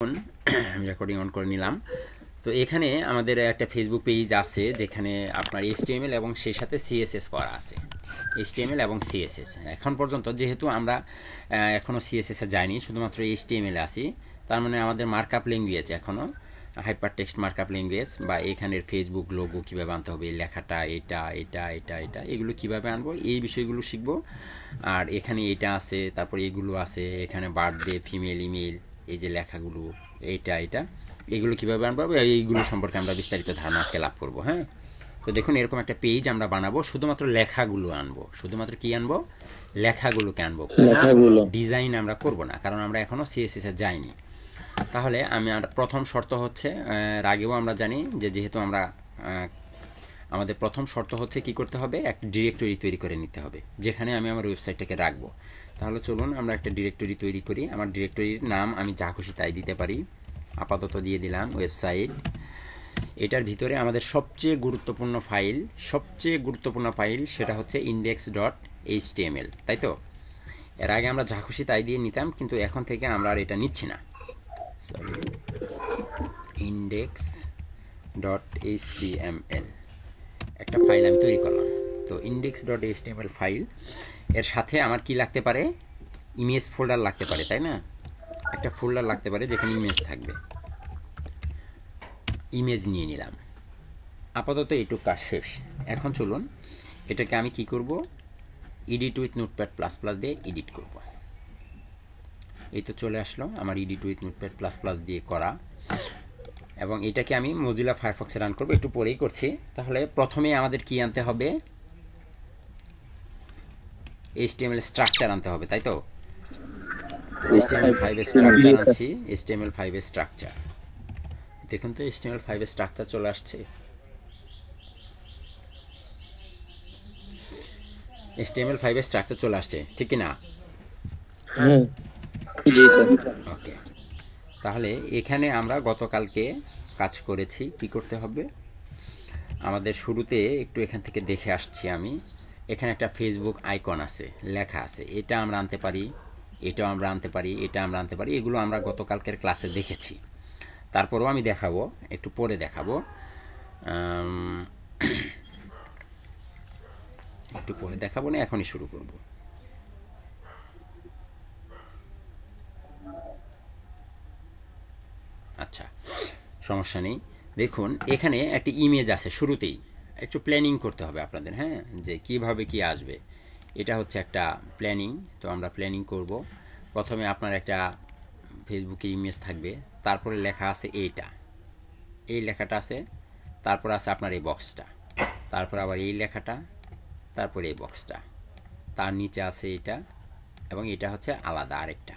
আমি recording on করে নিলাম। তো এখানে আমাদের একটা ফেসবুক পেজ আছে যেখানে আপনার HTML এবং সেই সাথে CSS করা আছে। HTML এবং CSS এখন পর্যন্ত যেহেতু আমরা এখনও CSS এ যাইনি, শুধুমাত্র HTML এ আছি, তার মানে আমাদের মার্কআপ ল্যাঙ্গুয়েজ এখনও হাইপার টেক্সট মার্কআপ ল্যাঙ্গুয়েজ বা এখানের ফেসবুক লোগো কীভাবে আনতে হবে, লেখাটা এটা এটা এটা এটা এগুলো কীভাবে আনবো এই বিষয়গুলো শিখবো। আর এখানে এটা আছে, তারপর এগুলো আছে, এখানে বার্থডে, ফিমেল, ইমেল, এই যে লেখাগুলো এইটা এটা এগুলো কীভাবে আনবো এইগুলো সম্পর্কে আমরা বিস্তারিত ধারণা আজকে লাভ করবো। হ্যাঁ, তো দেখুন এরকম একটা পেজ আমরা বানাবো, শুধুমাত্র লেখাগুলো আনবো, শুধুমাত্র কি আনবো, লেখাগুলোকে আনবো, ডিজাইন আমরা করব না, কারণ আমরা এখনও CSS এ যাইনি। তাহলে আমার প্রথম শর্ত হচ্ছে, আগেও আমরা জানি যে যেহেতু আমরা আমাদের প্রথম শর্ত হচ্ছে কি করতে হবে, একটা ডিরেক্টরি তৈরি করে নিতে হবে যেখানে আমি আমার ওয়েবসাইটটাকে রাখবো। তাহলে চলুন আমরা একটা ডিরেক্টরি তৈরি করি। আমার ডিরেক্টরির নাম আমি যা খুশি তাই দিতে পারি, আপাতত দিয়ে দিলাম ওয়েবসাইট। এটার ভিতরে আমাদের সবচেয়ে গুরুত্বপূর্ণ ফাইল সেটা হচ্ছে index.html, তাই তো? এর আগে আমরা যা খুশি তাই দিয়ে নিতাম, কিন্তু এখন থেকে আমরা আর এটা নিচ্ছি না। সরি, index.html একটা ফাইল আমি তৈরি করলাম। তো index.html ফাইল, এর সাথে আমার কি লাগতে পারে, ইমেজ ফোল্ডার লাগতে পারে, তাই না? একটা ফোল্ডার লাগতে পারে যেখানে ইমেজ থাকবে। ইমেজ নিয়ে নিলাম, আপাতত এইটুকু কাজ শেষ। এখন চলুন এটাকে আমি কি করব, edit with notepad plus plus দিয়ে এডিট করব। এই তো চলে আসলো আমার edit with notepad plus plus দিয়ে করা, এবং এটাকে আমি মজিলা ফায়ারফক্সে রান করব, একটু পরেই করছি। তাহলে প্রথমে আমাদের কি আনতে হবে, HTML স্ট্রাকচার আনতে হবে, তাই তো? HTML5 এর স্ট্রাকচার আনছি, HTML5 এর স্ট্রাকচার দেখুন তো, HTML5 এর স্ট্রাকচার চলে আসছে। HTML5 এর স্ট্রাকচার চলে আসছে, ঠিক কি না? ওকে, তাহলে এখানে আমরা গতকালকে কাজ করেছি। কি করতে হবে, আমাদের শুরুতে একটু এখান থেকে দেখে আসছি আমি। এখানে একটা ফেসবুক আইকন আছে, লেখা আছে, এটা আমরা আনতে পারি, এটাও আমরা আনতে পারি, এটা আমরা আনতে পারি, এগুলো আমরা গতকালকের ক্লাসে দেখেছি। তারপরেও আমি দেখাবো, একটু পরে দেখাবো, একটু পরে দেখাবো না, এখনই শুরু করব। আচ্ছা, সমস্যা নেই। দেখুন এখানে একটা ইমেজ আছে শুরুতেই, একটু প্ল্যানিং করতে হবে আপনাদের, হ্যাঁ, যে কিভাবে কি আসবে। এটা হচ্ছে একটা প্ল্যানিং। তো আমরা প্ল্যানিং করব। প্রথমে আপনার একটা ফেসবুকে ইমেজ থাকবে, তারপরে লেখা আছে এইটা, এই লেখাটা আছে, তারপর আছে আপনার এই বক্সটা, তারপর আবার এই লেখাটা, তারপরে এই বক্সটা, তার নিচে আছে এটা, এবং এটা হচ্ছে আলাদা আরেকটা।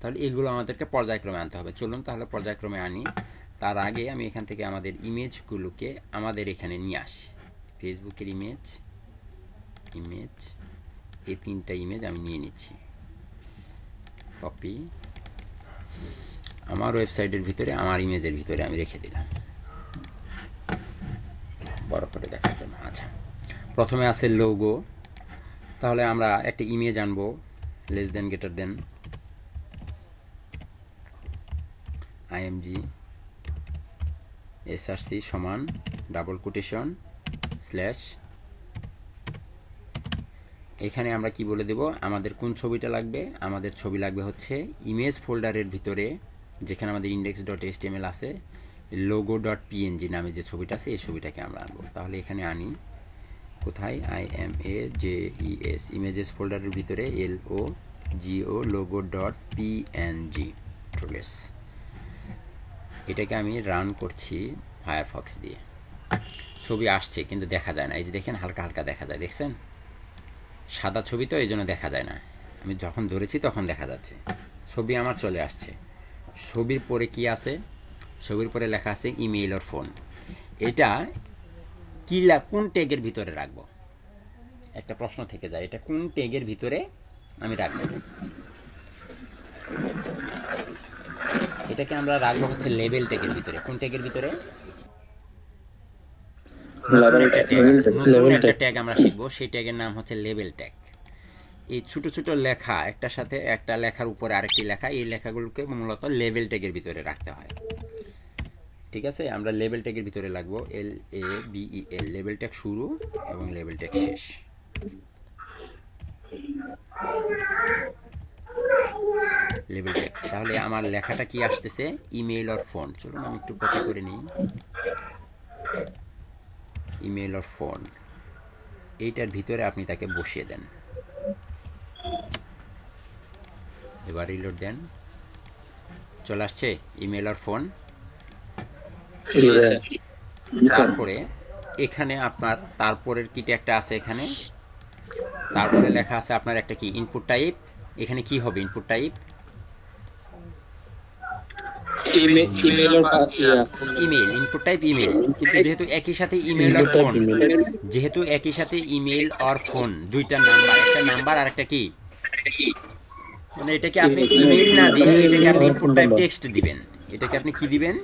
তাহলে এগুলো আমাদেরকে পর্যায়ক্রমে আনতে হবে। চলুন তাহলে পর্যায়ক্রমে আনি। তার আগে আমি এখান থেকে আমাদের ইমেজগুলোকে আমাদের এখানে নিয়ে আসি। ফেসবুকের ইমেজ, এই তিনটা ইমেজ আমি নিয়ে নিচ্ছি, কপি, আমার ওয়েবসাইটের ভিতরে আমার ইমেজের ভিতরে আমি রেখে দিলাম, বড় করে দেখাবো না। আচ্ছা, প্রথমে আছে লোগো। তাহলে আমরা একটা ইমেজ আনবো, less than greater than img src সমান ডাবল কোটেশন স্ল্যাশ। এখানে আমরা কি বলে দেব, আমাদের কোন ছবিটা লাগবে, আমাদের ছবি লাগবে হচ্ছে ইমেজ ফোল্ডারের ভিতরে যেখানে আমাদের index.html আছে, logo.png নামে যে ছবিটা আছে এই ছবিটাকে আমরা আনবো। তাহলে এখানে আনি, কোথায়, images ইমেজেস ফোল্ডারের ভিতরে logo.png ট্রুলেস। এটাকে আমি রান করছি ফায়ারফক্স দিয়ে। ছবি আসছে কিন্তু দেখা যায় না, এই যে দেখেন হালকা হালকা দেখা যায়, দেখছেন? সাদা ছবি তো এই জন্য দেখা যায় না, আমি যখন ধরেছি তখন দেখা যাচ্ছে। ছবি আমার চলে আসছে। ছবির পরে কি আছে, ছবির পরে লেখা আছে ইমেইল আর ফোন। এটা কি, কোন ট্যাগের ভিতরে রাখবো, একটা প্রশ্ন থেকে যায়, এটা কোন ট্যাগের ভিতরে আমি রাখবো। এটাকে আমরা রাখবো হচ্ছে লেবেল ট্যাগের ভিতরে। কোন ট্যাগের ভিতরে? নতুন একটা ট্যাগ আমরা শিখবো, সেই ট্যাগের নাম হচ্ছে লেবেল ট্যাগ। এই ছোট ছোট লেখা একটার সাথে একটা লেখার উপরে আরেকটি লেখা, এই লেখাগুলোকে মূলত লেবেল ট্যাগের ভিতরে রাখতে হয়। ঠিক আছে, আমরা লেবেল ট্যাগের ভিতরে লাগবো LABEL, লেবেল ট্যাগ শুরু এবং লেবেল ট্যাগ শেষ। লেবেল ট্যাগ, তাহলে আমার লেখাটা কি আসতেছে, ইমেল অর ফোন। চলুন আমি একটু কপি করে নিই, ইমেল অর ফোন, এইটার ভিতরে আপনি তাকে বসিয়ে দেন। এবার রিলোড দেন, চলে আসছে ইমেল অর ফোন। তারপরে এখানে আপনার তারপরের কি ট্যাগটা আছে, এখানে তারপরে লেখা আছে আপনার একটা কি ইনপুট টাইপ। এখানে কি হবে input type, email, input type email. কিন্তু যেহেতু একই সাথে ইমেল আর ফোন, যেহেতু একই সাথে ইমেল আর ফোন দুইটা নাম্বার, একটা নাম্বার আর একটা কি, মানে এটাকে আপনি ইমেল না দিয়ে এটাকে আপনি ইনপুট টাইপ টেক্সট দিবেন। এটাকে আপনি কি দিবেন,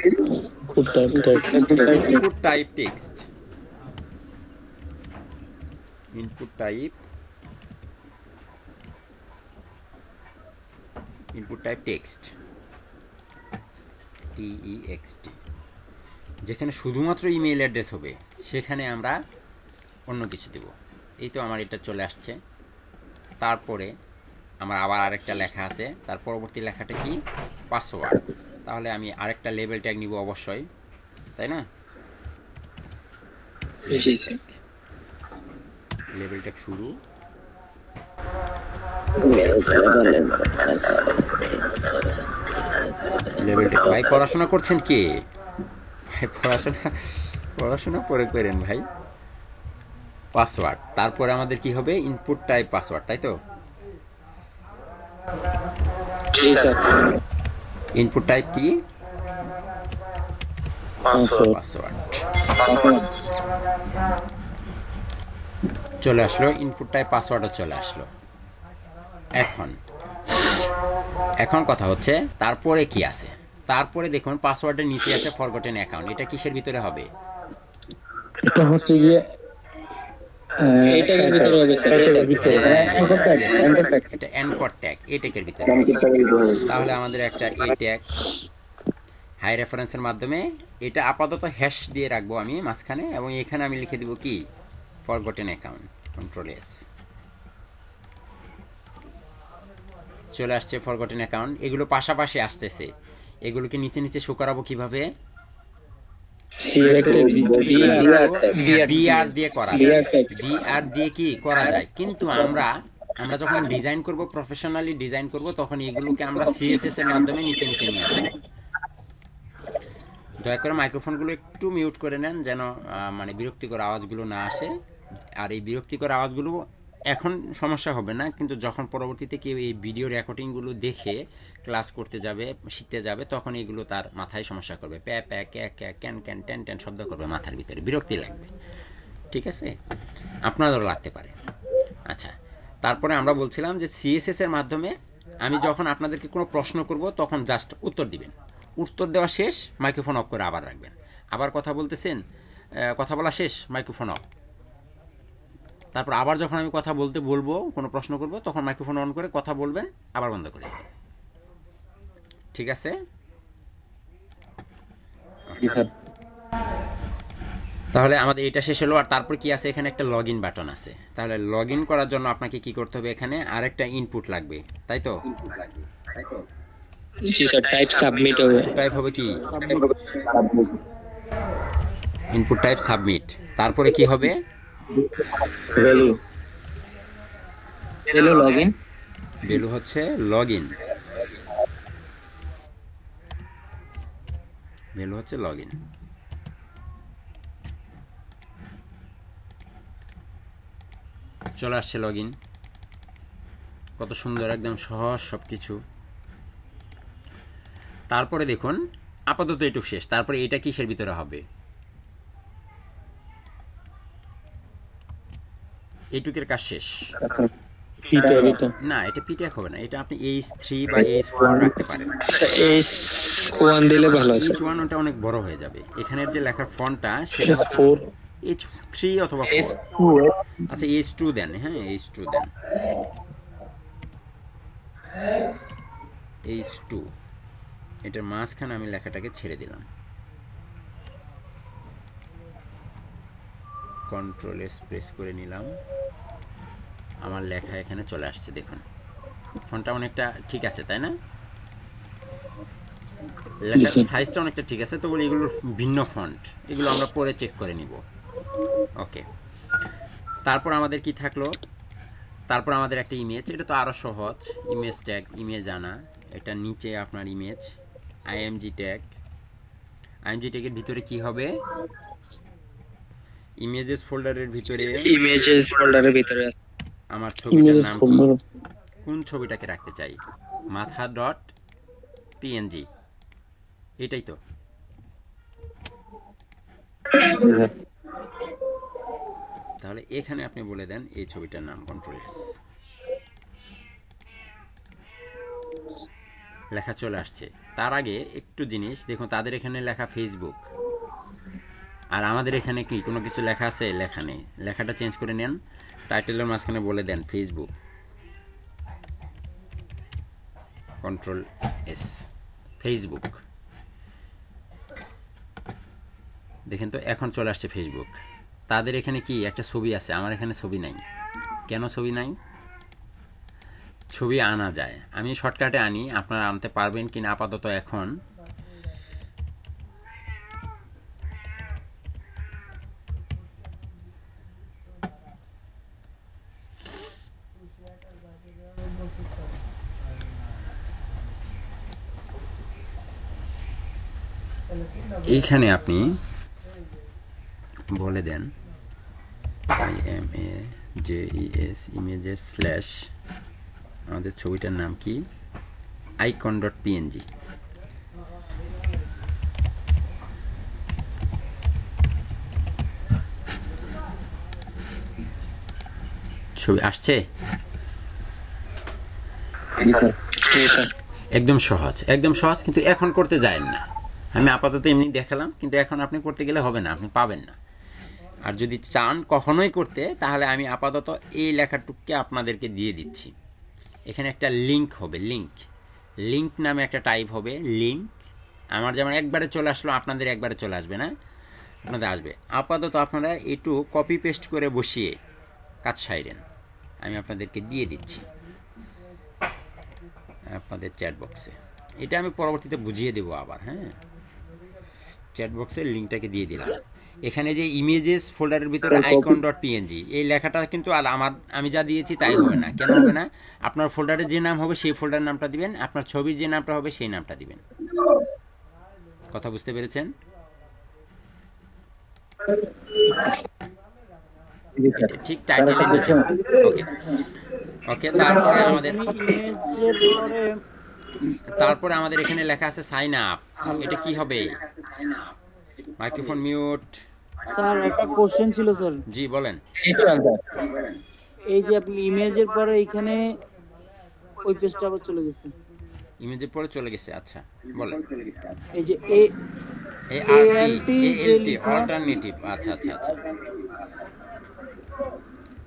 input type text, input type, input type text, TEXT। যেখানে শুধুমাত্র ইমেল অ্যাড্রেস হবে সেখানে আমরা অন্য কিছু দেব। এই তো আমার এটা চলে আসছে। তারপরে আমার আবার আরেকটা লেখা আছে, তার পরবর্তী লেখাটা কি, পাসওয়ার্ড। তাহলে আমি আরেকটা লেবেল ট্যাগ নিব অবশ্যই, তাই না? লেবেল ট্যাগ শুরু, লেবেল ট্যাগ। ভাই পড়াশোনা করছেন কে ভাই, পড়াশোনা পরে করেন ভাই। পাসওয়ার্ড, তারপরে আমাদের কি হবে, ইনপুট টাইপ পাসওয়ার্ড, তাই তো? ইনপুট টাইপ কি, পাসওয়ার্ড। চলে আসলো ইনপুট টাইপ পাসওয়ার্ডও চলে আসলো। এখন কথা হচ্ছে তারপরে কি আছে। তারপরে দেখুন পাসওয়ার্ডের নিচে আছে ফরগটেন অ্যাকাউন্ট। এটা কিসের ভিতরে হবে, এটা হচ্ছে গিয়ে এটার ভিতরে হবে স্যার, এটা অ্যানকর ট্যাগ, এই ট্যাগের ভিতরে। তাহলে আমাদের একটা এই ট্যাগ হাই রেফারেন্সের মাধ্যমে এটা আপাতত হ্যাশ দিয়ে রাখবো আমি মাঝখানে, এবং এখানে আমি লিখে দিব কি, ফরগটেন অ্যাকাউন্ট, কন্ট্রোল-S। চলে আসছে ফরগটেন অ্যাকাউন্ট। এগুলো পাশাপাশি আসতেছে, এগুলোকে নিচে নিচে শো করাবো কিভাবে, বিআর দিয়ে করা যায়, বিআর দিয়ে কি করা যায়। কিন্তু আমরা যখন ডিজাইন করব, প্রফেশনালি ডিজাইন করব, তখন এগুলোকে আমরা সিএসএস এর মাধ্যমে নিচে নিচে নিয়ে আসবো। দয়া করে মাইক্রোফোনগুলো একটু মিউট করে নেন, যেন মানে বিরক্তিকর আওয়াজগুলো না আসে। আর এই বিরক্তিকর আওয়াজগুলো এখন সমস্যা হবে না, কিন্তু যখন পরবর্তীতে কেউ এই ভিডিও রেকর্ডিংগুলো দেখে ক্লাস করতে যাবে, শিখতে যাবে, তখন এগুলো তার মাথায় সমস্যা করবে, প্যা প্যা ক্যা ক্যা ক্যান ক্যান ট্যান ট্যান শব্দ করবে মাথার ভিতরে, বিরক্তি লাগবে। ঠিক আছে, আপনাদেরও লাগতে পারে। আচ্ছা, তারপরে আমরা বলছিলাম যে সিএসএস এর মাধ্যমে আমি যখন আপনাদেরকে কোনো প্রশ্ন করব তখন জাস্ট উত্তর দিবেন। উত্তর দেওয়া শেষ, মাইক্রোফোন অফ করে আবার রাখবেন। আবার কথা বলতেছেন, কথা বলা শেষ, মাইক্রোফোন অফ। তারপর আবার যখন আমি কথা বলবো, কোনো প্রশ্ন করব, তখন মাইক্রোফোন অন করে কথা বলবেন, আবার বন্ধ করে দেবেন। ঠিক আছে? তাহলে আমাদের এটা শেষ হলো। আর তারপর কি আছে, এখানে একটা লগ ইন বাটন আছে। তাহলে লগ ইন করার জন্য আপনাকে কি করতে হবে, এখানে আরেকটা ইনপুট লাগবে, তাই তো? জি স্যার, টাইপ সাবমিট হবে। টাইপ হবে কি, ইনপুট টাইপ সাবমিট। তারপরে কি হবে, ভ্যালু লগইন, ভ্যালু হচ্ছে লগ ইন, ভ্যালু হচ্ছে লগ ইন। চলে আসছে লগ ইন, কত সুন্দর, একদম সহজ সব কিছু। তারপরে দেখুন আপাতত এটুকু শেষ। তারপরে এটা কিসের ভিতরে হবে, এইটুকের কাজ শেষ না, এটা পিটিএফ হবে না, এটা আপনি H3 বা H4 রাখতে পারেন। H1 দিলে ভালো আছে। H1 ওটা অনেক বড় হয়ে যাবে। এখানের যে লেখার ফন্টটা সেটা H4 H3 অথবা 4। S2 আচ্ছা H2 দেন, হ্যাঁ H2 দেন, H2। এটার মাঝখানে আমি লেখাটাকে ছেড়ে দিলাম, কন্ট্রোল এস প্রেস করে নিলাম, আমার লেখা এখানে চলে আসছে। দেখুন ফন্টটা অনেকটা ঠিক আছে, তাই না? লেখার সাইজটা অনেকটা ঠিক আছে, তো এগুলোর ভিন্ন ফন্ট, এগুলো আমরা পরে চেক করে নিব। ওকে, তারপর আমাদের কি থাকলো? তারপর আমাদের একটা ইমেজ, এটা তো আরও সহজ। ইমেজ ট্যাগ, ইমেজ আনা, এটা নিচে আপনার ইমেজ, আইএমজি ট্যাগ। আইএমজি ট্যাগের ভিতরে কি হবে? ইমেজেস ফোল্ডারের ভিতরে ইমেজেস ফোল্ডারের ভিতরে আছে আমার ছবিটার ইমেজেস নাম কি? ফোল্ডার কোন ছবিটাকে রাখতে চাই? মাথা ডট পিএনজি, এটাই তো। তাহলে এখানে আপনি বলে দেন এই ছবিটার নাম, কন্ট্রোল এস, লেখা চলে আসছে। তার আগে একটু জিনিস দেখুন, তাদের এখানে লেখা ফেসবুক, আর আমাদের এখানে কি কোনো কিছু লেখা আছে? লেখা নেই। লেখাটা চেঞ্জ করে নেন, টাইটেলের মাঝখানে বলে দেন ফেসবুক, কন্ট্রোল এস, ফেসবুক। দেখেন তো এখন চলে আসছে ফেসবুক। তাদের এখানে কি একটা ছবি আছে, আমার এখানে ছবি নাই। কেন ছবি নাই? ছবি আনা যায়, আমি শর্টকাটে আনি, আপনারা আনতে পারবেন কিনা আপাতত এখন এইখানে আপনি বলে দেন IMAJES ইমেজেস স্ল্যাশ আমাদের ছবিটার নাম কি? Icon dot PNG. ছবি আসছে? একদম সহজ, একদম সহজ, কিন্তু এখন করতে যায়েন না। আমি আপাতত এমনি দেখালাম, কিন্তু এখন আপনি করতে গেলে হবে না, আপনি পাবেন না। আর যদি চান কখনোই করতে, তাহলে আমি আপাতত এই লেখাটুককে আপনাদেরকে দিয়ে দিচ্ছি। এখানে একটা লিঙ্ক হবে, লিঙ্ক, লিঙ্ক নামে একটা টাইপ হবে, লিঙ্ক। আমার যেমন একবারে চলে আসলো, আপনাদের একবারে চলে আসবে না, আপনাদের আসবে। আপাতত আপনারা একটু কপি পেস্ট করে বসিয়ে কাজ সাইরেন, আমি আপনাদেরকে দিয়ে দিচ্ছি আপনাদের চ্যাট বক্সে। এটা আমি পরবর্তীতে বুঝিয়ে দেবো আবার, হ্যাঁ। চ্যাট বক্সের লিঙ্কটাকে দিয়ে দিলাম। এখানে যে ইমেজেস ফোল্ডারের ভিতরে আইকন ডট পিএনজি, এই লেখাটা কিন্তু আর আমি যা দিয়েছি তাই হবে না। কেন হবে না? আপনার ফোল্ডারের যে নাম হবে সেই ফোল্ডারের নামটা দিবেন, আপনার ছবির যে নামটা হবে সেই নামটা দিবেন। কথা বুঝতে পেরেছেন? ঠিক টাইটেলের নিচে। ওকে ওকে, তারপরে আমাদের এখানে লেখা আছে সাইন আপ। এটা কি হবে? Microphone mute. স্যার একটা কোশ্চেন ছিল স্যার। জি বলেন। এই যে আপনি ইমেজের পরে এখানে ওই পেজটা আবার চলে গেছে। ইমেজের পরে চলে গেছে, আচ্ছা বলেন। এই যে ALT অল্টারনেটিভ, আচ্ছা আচ্ছা আচ্ছা,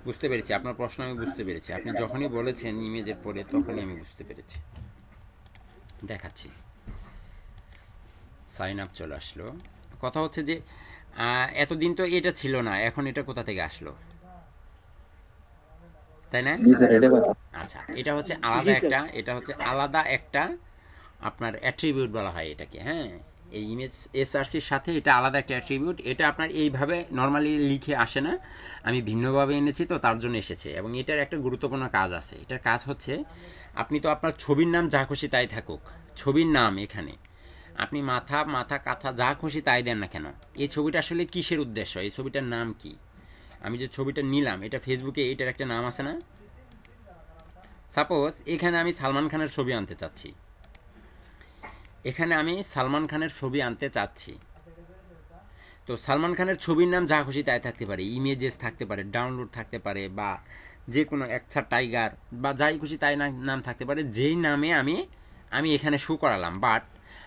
বুঝতে পেরেছি আপনার প্রশ্ন, আমি বুঝতে পেরেছি। আপনি যখনই বলেছেন ইমেজের পরে, তখনই আমি বুঝতে পেরেছি। দেখাচ্ছি, সাইন আপ চলে আসলো। কথা হচ্ছে যে এতদিন তো এটা ছিল না, এখন এটা কোথা থেকে আসলো, তাই না? আচ্ছা, এটা হচ্ছে আলাদা একটা, এটা হচ্ছে আলাদা একটা আপনার অ্যাট্রিবিউট বলা হয় এটাকে, হ্যাঁ। এই ইমেজ এসআরসির সাথে এটা আলাদা একটা অ্যাট্রিবিউট। এটা আপনার এইভাবে নর্মালি লিখে আসে না, আমি ভিন্নভাবে এনেছি, তো তার জন্য এসেছে। এবং এটার একটা গুরুত্বপূর্ণ কাজ আছে। এটার কাজ হচ্ছে, আপনি তো আপনার ছবির নাম যা খুশি তাই থাকুক, ছবির নাম এখানে আপনি মাথা কাঁথা যা খুশি তাই দেন না কেন, এই ছবিটা আসলে কিসের উদ্দেশ্য, এই ছবিটার নাম কি? আমি যে ছবিটা নিলাম, এটা ফেসবুকে এটার একটা নাম আছে না? সাপোজ এখানে আমি সালমান খানের ছবি আনতে চাচ্ছি, এখানে আমি সালমান খানের ছবি আনতে চাচ্ছি, তো সালমান খানের ছবির নাম যা খুশি তাই থাকতে পারে, ইমেজেস থাকতে পারে, ডাউনলোড থাকতে পারে, বা যে কোনো একটা টাইগার বা যাই খুশি তাই নাম থাকতে পারে, যেই নামে আমি এখানে শো করালাম। বাট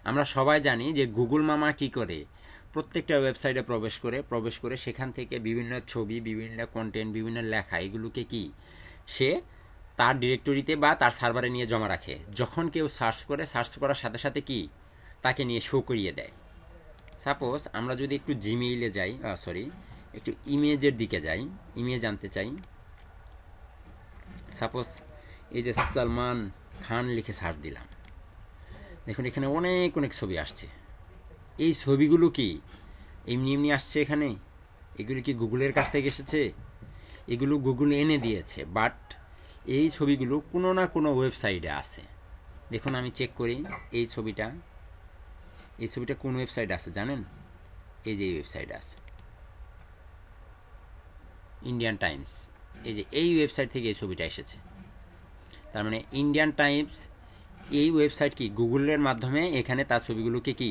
আমরা সবাই জানি যে গুগল মামা কি করে, প্রত্যেকটা ওয়েবসাইটে প্রবেশ করে সেখান থেকে বিভিন্ন ছবি, বিভিন্ন কন্টেন্ট, বিভিন্ন লেখা এগুলোকে কি সে তার ডিরেক্টরিতে বা তার সার্ভারে নিয়ে জমা রাখে। যখন কেউ সার্চ করার সাথে সাথে কি তাকে নিয়ে শো করিয়ে দেয়। সাপোজ আমরা যদি একটু জিমেইলে যাই, একটু ইমেজের দিকে যাই, ইমেজ আনতে চাই। সাপোজ এই যে সালমান খান লিখে সার্চ দিলাম, দেখুন এখানে অনেক অনেক ছবি আসছে। এই ছবিগুলো কি এমনি আসছে এখানে? এগুলো কি গুগলের কাছ থেকে এসেছে? এগুলো গুগল এনে দিয়েছে, বাট এই ছবিগুলো কোনো না কোনো ওয়েবসাইটে আছে। দেখুন আমি চেক করি এই ছবিটা কোন ওয়েবসাইটে আছে জানেন? এই যে এই ওয়েবসাইটে আছে, ইন্ডিয়ান টাইমস। এই যে এই ওয়েবসাইট থেকে এই ছবিটা এসেছে। তার মানে ইন্ডিয়ান টাইমস এই ওয়েবসাইট কি গুগলের মাধ্যমে এখানে তার ছবিগুলোকে কি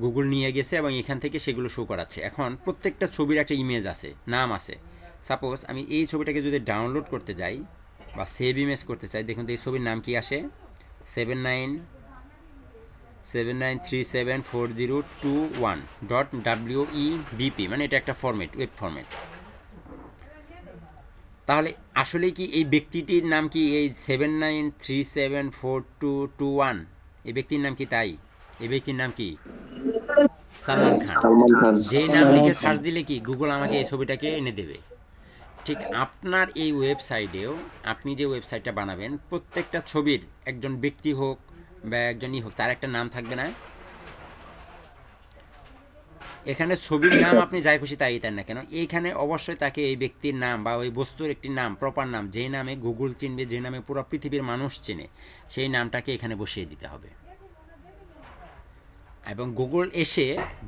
গুগল নিয়ে গেছে এবং এখান থেকে সেগুলো শো করাচ্ছে। এখন প্রত্যেকটা ছবির একটা ইমেজ আছে, নাম আছে। সাপোজ আমি এই ছবিটাকে যদি ডাউনলোড করতে যাই বা সেভ ইমেজ করতে চাই, দেখুন তো এই ছবির নাম কি আসে, 79374021.webp, মানে এটা একটা ফরম্যাট, ওয়েব ফরম্যাট। তাহলে আসলে কি এই ব্যক্তিটির নাম কি এই 79374221 এই ব্যক্তির নাম কি তাই? এই ব্যক্তির নাম কি সালমান খান। যেই নাম লিখে সার্চ দিলে কি গুগল আমাকে এই ছবিটাকে এনে দেবে। ঠিক আপনার এই ওয়েবসাইটেও আপনি যে ওয়েবসাইটটা বানাবেন, প্রত্যেকটা ছবির একজন ব্যক্তি হোক বা একজনই হোক, তার একটা নাম থাকবে না? এখানে ছবির নাম আপনি যাই খুশি তাই দেন না কেন, এইখানে অবশ্যই তাকে এই ব্যক্তির নাম বা ওই বস্তুর একটি নাম, প্রপার নাম, যে নামে গুগল চিনবে, যে নামে পুরো পৃথিবীর মানুষ চেনে, সেই নামটাকে এখানে বসিয়ে দিতে হবে। এবং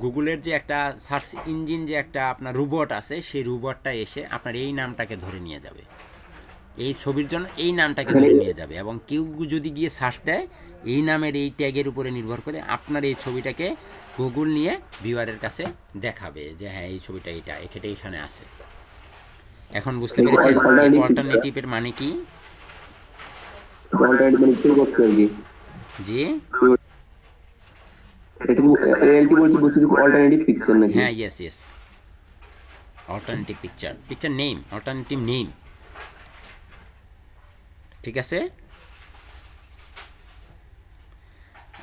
গুগলের যে একটা সার্চ ইঞ্জিন, যে একটা আপনার রোবট আছে, সেই রোবটটা এসে আপনার এই নামটাকে ধরে নিয়ে যাবে, এই ছবির জন্য এই নামটাকে ধরে নিয়ে যাবে। এবং কেউ যদি গিয়ে সার্চ দেয় এই নামের এই ট্যাগের উপরে নির্ভর করে আপনার এই ছবিটাকে গুগল নিয়ে ভিউয়ারের কাছে দেখাবে যে হ্যাঁ এই ছবিটা এখানে আছে। এখন বুঝতে পেরেছেন অল্টারনেটিভের মানে কি? জি হ্যাঁ, yes, alternative picture name, alternative name, ঠিক আছে।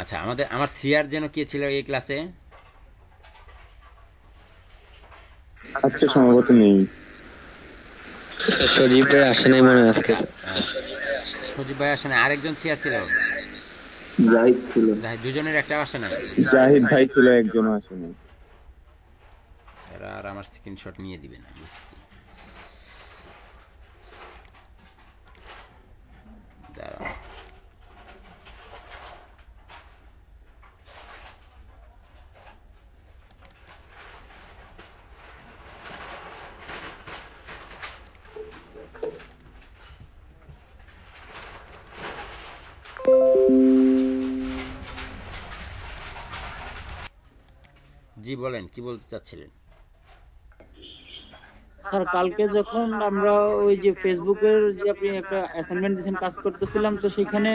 আচ্ছা, আমার সিআর যেন কে ছিল এই ক্লাসে? আজকে সম্ভবত নেই, সজীব ভাই আসে নাই মনে হয় আজকে। সজীব ভাই আসে না, আরেকজন সিআর ছিল, জাহিদ ছিল। দুজনের একটা আসে না। জাহিদ ভাই ছিল, একজন আসেনি। এরা আর আমার স্ক্রিনশট নিয়ে দিবে না, বুঝছি। দাঁড়াও, জি বলেন, কি বলতে চাচ্ছিলেন? স্যার কালকে যখন আমরা ওই যে ফেসবুকের যে আপনি একটা অ্যাসাইনমেন্ট দিয়েছেন, কাজ করতেছিলাম, তো সেখানে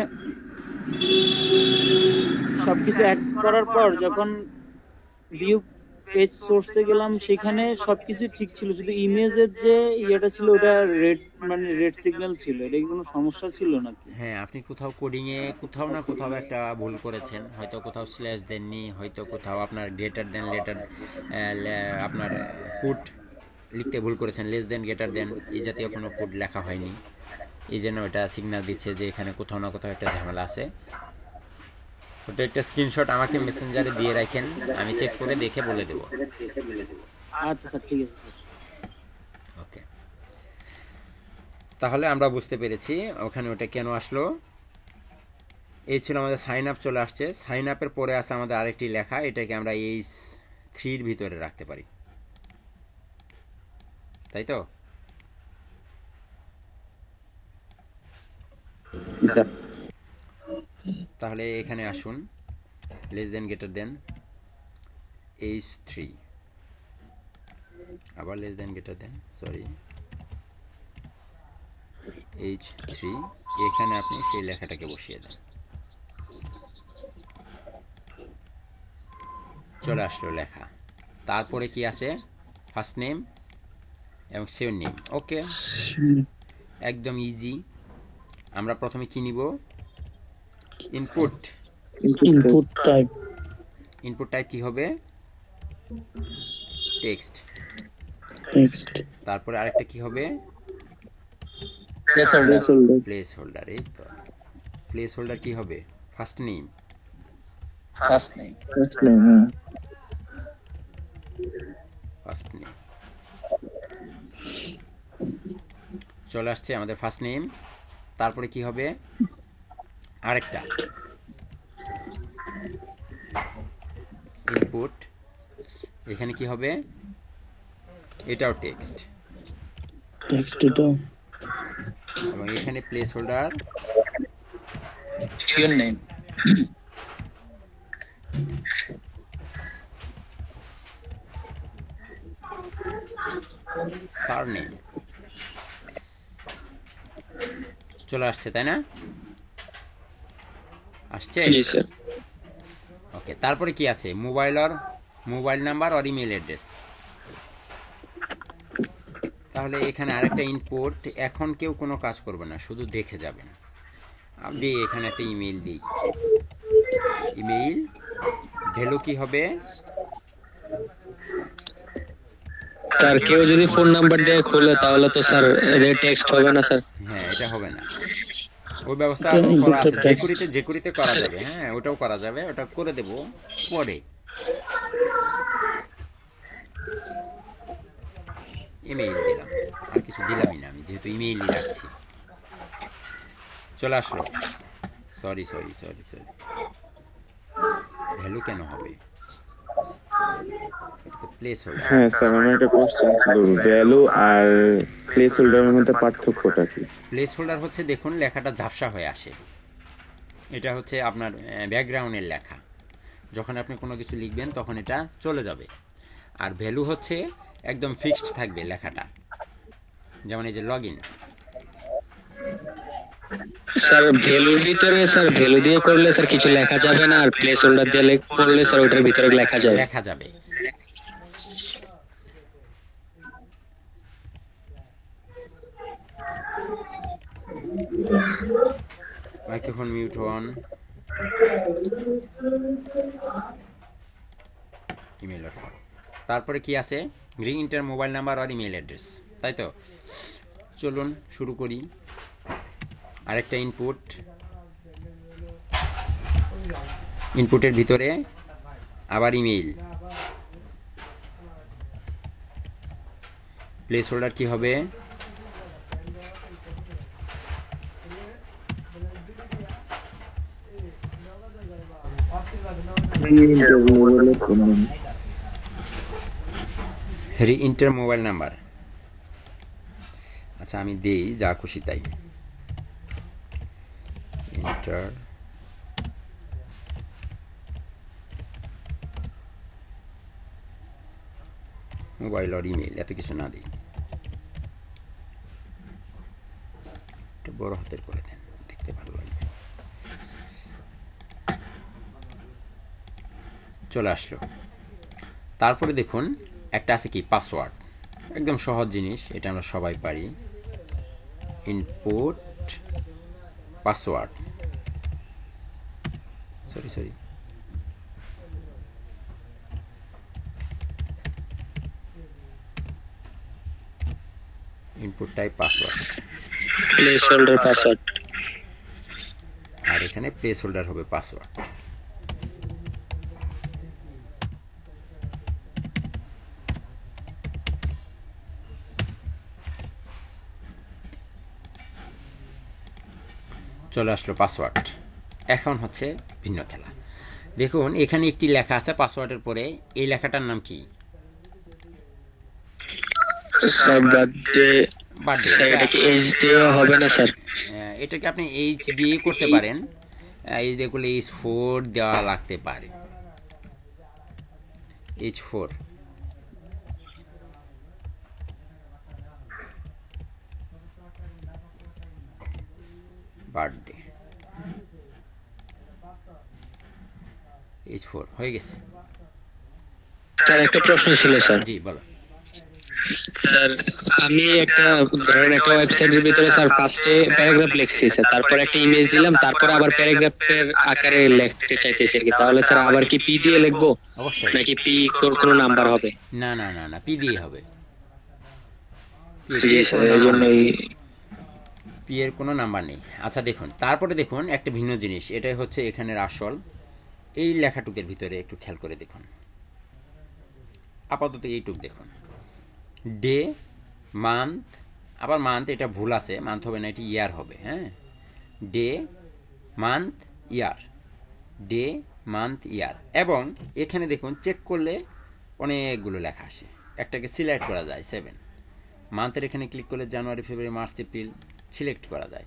সবকিছু অ্যাড করার পর যখন ভিউ পেজ সোর্সে গেলাম, সেখানে সবকিছু ঠিক ছিল, শুধু ইমেজের যে ইয়েটা ছিল ওটা রেড সিগন্যাল ছিল। এটা কি কোনো সমস্যা ছিল নাকি? হ্যাঁ, আপনি কোথাও কোডিংয়ে কোথাও না কোথাও একটা ভুল করেছেন, হয়তো কোথাও স্ল্যাশ দেননি, হয়তো কোথাও আপনার গ্রেটার দেন লেটার আপনার কোড লিখতে ভুল করেছেন, লেস দেন গ্রেটার দেন এই জাতীয় কোনো কোড লেখা হয়নি। এই জন্য এটা সিগন্যাল দিচ্ছে যে এখানে কোথাও না কোথাও একটা ঝামেলা আছে। ওটা একটা স্ক্রিনশট আমাকে মেসেঞ্জারে দিয়ে রাখেন, আমি চেক করে দেখে বলে দেবো। আচ্ছা স্যার, ঠিক আছে স্যার। ওকে, তাহলে আমরা বুঝতে পেরেছি ওখানে ওটা কেন আসলো। এই ছিল আমাদের সাইন আপ, চলে আসছে। সাইন আপের পরে আছে আমাদের আরেকটি লেখা, এটাকে আমরা এই 3-র ভিতরে রাখতে পারি, তাই তো? তাহলে এখানে আসুন, less than greater than H3, আবার less than greater than H3, এখানে আপনি সেই লেখাটাকে বসিয়ে দেন। চলে আসলো লেখা। তারপরে কি আছে ফার্স্ট নেম এবং সেকেন্ড নেম। ওকে, একদম ইজি। আমরা প্রথমে কি নিব, input. Input type input type কি হবে, টেক্সট। টেক্সট তারপরে আরেকটা কি হবে, প্লেস হোল্ডার। এই তো প্লেস হোল্ডার কি হবে, first name. First name first name চলে আসছে আমাদের ফার্স্ট নেম। তারপরে কি হবে, আরেকটা ইনপুট। এখানে কি হবে, এটাও টেক্সট এটা এবং এখানে place holder second name surname চলে আসছে, তাই না? আসছে, জি স্যার। ওকে। তারপরে কি আছে, মোবাইল নাম্বার আর ইমেল অ্যাড্রেস। তাহলে এখানে আরেকটা ইনপুট। এখন কেউ কোনো কাজ করবে না, শুধু দেখে যাবেন। আপনি এখানে একটা ইমেল দিই, ইমেইল ভ্যালু কি হবে, স্যার কেউ যদি ফোন নাম্বার দিয়ে খোলে তাহলে তো স্যার এদের টেক্সট হবে না স্যার। হ্যাঁ এটা হবে না, ওই ব্যবস্থা এখন করা আছে। জেকুরিতে করা যাবে, হ্যাঁ ওটাও করা যাবে, ওটা করে দেব পরে। ইমেইল দিলাম, আর কিছু দিলামই না আমি, যেহেতু ইমেইলই রাখছি। চলে আসলো, সরি, ভ্যালু কেন হবে, প্লেস হোল্ডার। হ্যাঁ স্যার, আমার একটা কোশ্চেন ছিল, ভ্যালু আর প্লেস হোল্ডারের মধ্যে পার্থক্যটা কি? প্লেস হোল্ডার হচ্ছে, দেখুন লেখাটা ঝাপসা হয়ে আসে, এটা হচ্ছে আপনার ব্যাকগ্রাউন্ডের লেখা। যখন আপনি কোনো কিছু লিখবেন তখন এটা চলে যাবে। আর ভ্যালু হচ্ছে একদম ফিক্সড থাকবে লেখাটা, যেমন এই যে লগ ইন। স্যার ভ্যালুর ভিতরে স্যার ভ্যালু দিয়ে করলে স্যার কিছু লেখা যাবে না, আর প্লেস হোল্ডার দিয়ে করলে স্যার ওটার ভিতরে লেখা যাবে। Microphone mute on. ইমেল। তারপরে কি আছে, রি ইন্টার মোবাইল নাম্বার আর ইমেল অ্যাড্রেস, তাই তো? চলুন শুরু করি। আরেকটা ইনপুটের ভিতরে আবার ইমেইল। প্লেস হোল্ডার কি হবে, রি ইন্টার মোবাইল নাম্বার। আচ্ছা আমি দেই যা খুশি তাই, ইন্টার মোবাইল আর ইমেল, এত কিছু না দিই, এটা বড় হাতের করে দেন, দেখতে ভালো লাগবে। চলে আসলো। তারপরে দেখুন একটা আছে কি, পাসওয়ার্ড। একদম সহজ জিনিস, এটা আমরা সবাই পারি। Input password, sorry input type password, placeholder password. আর এখানে প্লেস হোল্ডার হবে পাসওয়ার্ড। চলে আসলো পাসওয়ার্ড। এখন হচ্ছে ভিন্ন খেলা। দেখুন এখানে একটি লেখা আছে পাসওয়ার্ডের পরে, এই লেখাটার নাম কি, এটাকে আপনি এইচ দিয়ে করতে পারেন, এইচ দিয়ে করলে H4 দেওয়া লাগতে পারে, H4। বার্থডে H4 হয়ে গেছে। স্যার একটা প্রশ্ন ছিল স্যার। জি বলো। স্যার আমি একটা ধরেন একটা ওয়েবসাইটের ভিতরে স্যার ফার্স্টে প্যারাগ্রাফ লিখছি স্যার, তারপর একটা ইমেজ দিলাম, তারপর আবার প্যারাগ্রাফের আকারে লিখতে চাইতেছি আর কি, তাহলে স্যার আবার কি পি দিয়ে লিখবো অবশ্যই। নাকি পি কোনো নাম্বার হবে? না না না না, পি দিয়ে হবে। জি স্যার, এই জন্যই। পি এর কোনো নাম্বার নেই। আচ্ছা দেখুন, তারপরে দেখুন একটা ভিন্ন জিনিস, এটাই হচ্ছে এখানের আসল। এই লেখাটুকের ভিতরে একটু খেয়াল করে দেখুন, আপাতত এইটুক দেখুন, ডে, মান্থ, আবার মান্থ এটা ভুল আছে, মান্থ হবে না, এটি ইয়ার হবে। হ্যাঁ, ডে, মান্থ, ইয়ার, ডে, মান্থ, ইয়ার। এবং এখানে দেখুন চেক করলে অনেকগুলো লেখা আসে, একটাকে সিলেক্ট করা যায় 7। মান্থের এখানে ক্লিক করলে জানুয়ারি, ফেব্রুয়ারি, মার্চ, এপ্রিল সিলেক্ট করা যায়।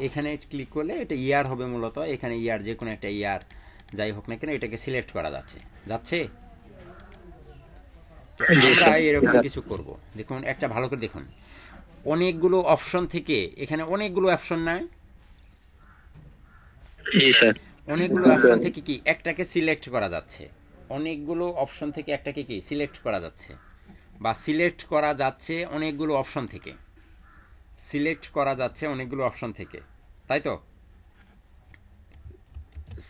এখানে ক্লিক করলে এটা ইয়ার হবে মূলত, এখানে ইয়ার যে কোনো একটা ইয়ার যাই হোক না কেন এটাকে সিলেক্ট করা যাচ্ছে। তো আমরা এরকম কিছু করব। দেখুন একটা ভালো করে দেখুন, অনেকগুলো অপশন থেকে এখানে অনেকগুলো অপশন নাই, অনেকগুলো অপশন থেকে কি একটাকে সিলেক্ট করা যাচ্ছে, অনেকগুলো অপশন থেকে একটাকে কি সিলেক্ট করা যাচ্ছে, বা সিলেক্ট করা যাচ্ছে অনেকগুলো অপশন থেকে, সিলেক্ট করা যাচ্ছে অনেকগুলো অপশন থেকে, তাই তো?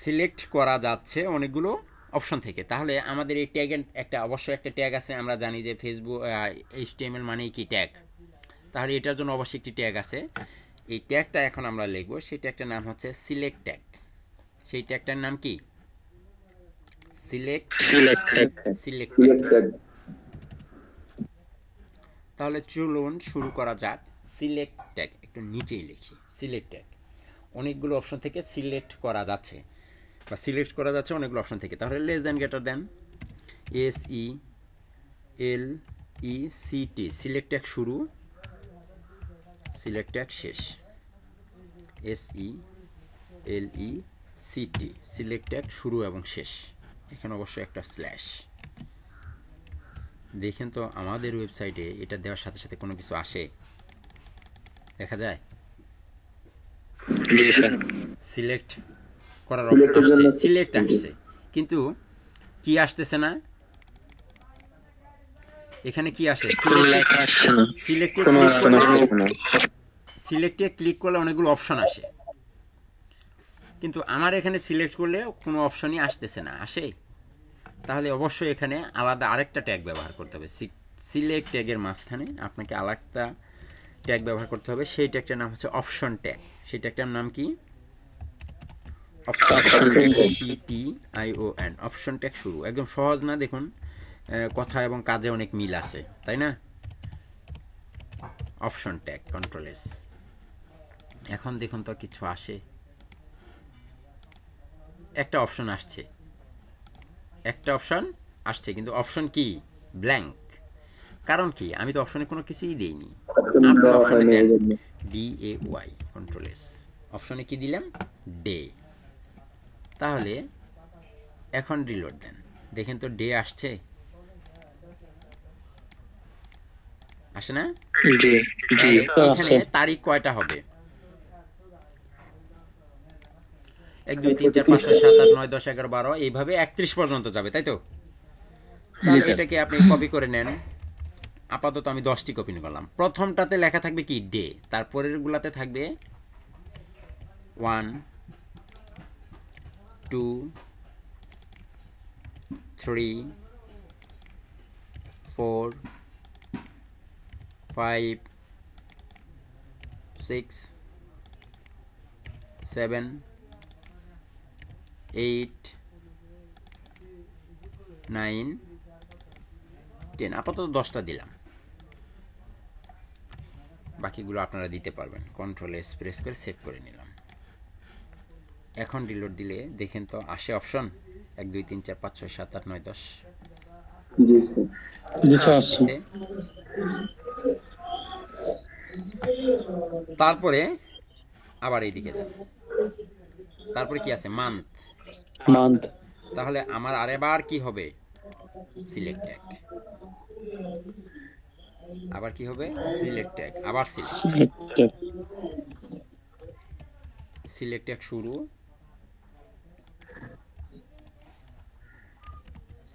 সিলেক্ট করা যাচ্ছে অনেকগুলো অপশন থেকে। তাহলে আমাদের এই ট্যাগের একটা অবশ্যই একটা ট্যাগ আছে, আমরা জানি যে ফেসবুক HTML মানেই কি ট্যাগ, তাহলে এটার জন্য অবশ্যই একটি ট্যাগ আছে। এই ট্যাগটা এখন আমরা লিখব, সেই ট্যাগটার নাম হচ্ছে সিলেক্ট ট্যাগ। সেই ট্যাগটার নাম কি? Select tag. তাহলে চলুন শুরু করা যাক। সিলেক্ট ট্যাগ একটু নিচেই লিখি, সিলেক্ট ট্যাগ। অনেকগুলো অপশন থেকে সিলেক্ট করা যাচ্ছে, বা সিলেক্ট করা যাচ্ছে অনেকগুলো অপশন থেকে। তাহলে less than greater than, SELECT, select tag শুরু, সিলেক্ট ট্যাগ শেষ। SELECT, সিলেক্ট ট্যাগ শুরু এবং শেষ। এখানে অবশ্যই একটা স্ল্যাশ। দেখেন তো আমাদের ওয়েবসাইটে এটা দেওয়ার সাথে সাথে কোনো কিছু আসে, দেখা যায়? সিলেক্ট করার অপশন আসছে, সিলেক্ট আসছে, কিন্তু কি আসতেছে না। এখানে কি আসে? সিলেক্টে ক্লিক করলে অনেকগুলো অপশন আসে, কিন্তু আমার এখানে সিলেক্ট করলে কোনো অপশনই আসতেছে না, আসে? তাহলে অবশ্যই এখানে আলাদা আরেকটা ট্যাগ ব্যবহার করতে হবে। সিলেক্ট ট্যাগের মাঝখানে আপনাকে আলাদা ট্যাগ ব্যবহার করতে হবে। সেই ট্যাগটার নাম হচ্ছে অপশন ট্যাগ। সেই ট্যাগটার নাম কি? OPTION, অপশন ট্যাগ শুরু। একদম সহজ না? দেখুন কথা এবং কাজে অনেক মিল আছে, তাই না? Option tag, control S। এখন দেখুন তো কিছু আসে, একটা অপশন আসছে, কিন্তু অপশন কি? ব্ল্যাঙ্ক। কারণ কি? আমি তো অপশনে কোনো কিছুই দেইনি। আপনি অপশনে দেন DAY, কন্ট্রোল S। অপশনে কি দিলাম? ডে। তাহলে এখন রিলোড দেন, দেখেন তো ডে আসছে, আসে না? এখানে তারিখ কয়টা হবে? 1 2 3 4 5 6 7 8 9 10 11 12, এইভাবে 31 পর্যন্ত যাবে, তাই তো? এটাকে আপনি কপি করে নেন। আপাতত আমি 10টি কপি করলাম। প্রথমটাতে লেখা থাকবে কি? ডে। তারপরের গুলাতে থাকবে 1 2 3 4 5 6 7 8 9 10। আপাতত 10টা দিলাম, বাকিগুলো আপনারা দিতে পারবেন। কন্ট্রোল S প্রেস করে সেভ করে নিলাম। এখন রিলোড দিলে দেখেন তো আসে অপশন 1 2 3 4 5 6 7 8 9 10। তারপরে আবার এইদিকে যান, তারপরে কি আছে? মান্থ। তাহলে আমার আরেকবার কি হবে? Select tag. আবার কি হবে? Select tag. আবার সিলেক্ট ট্যাগ শুরু,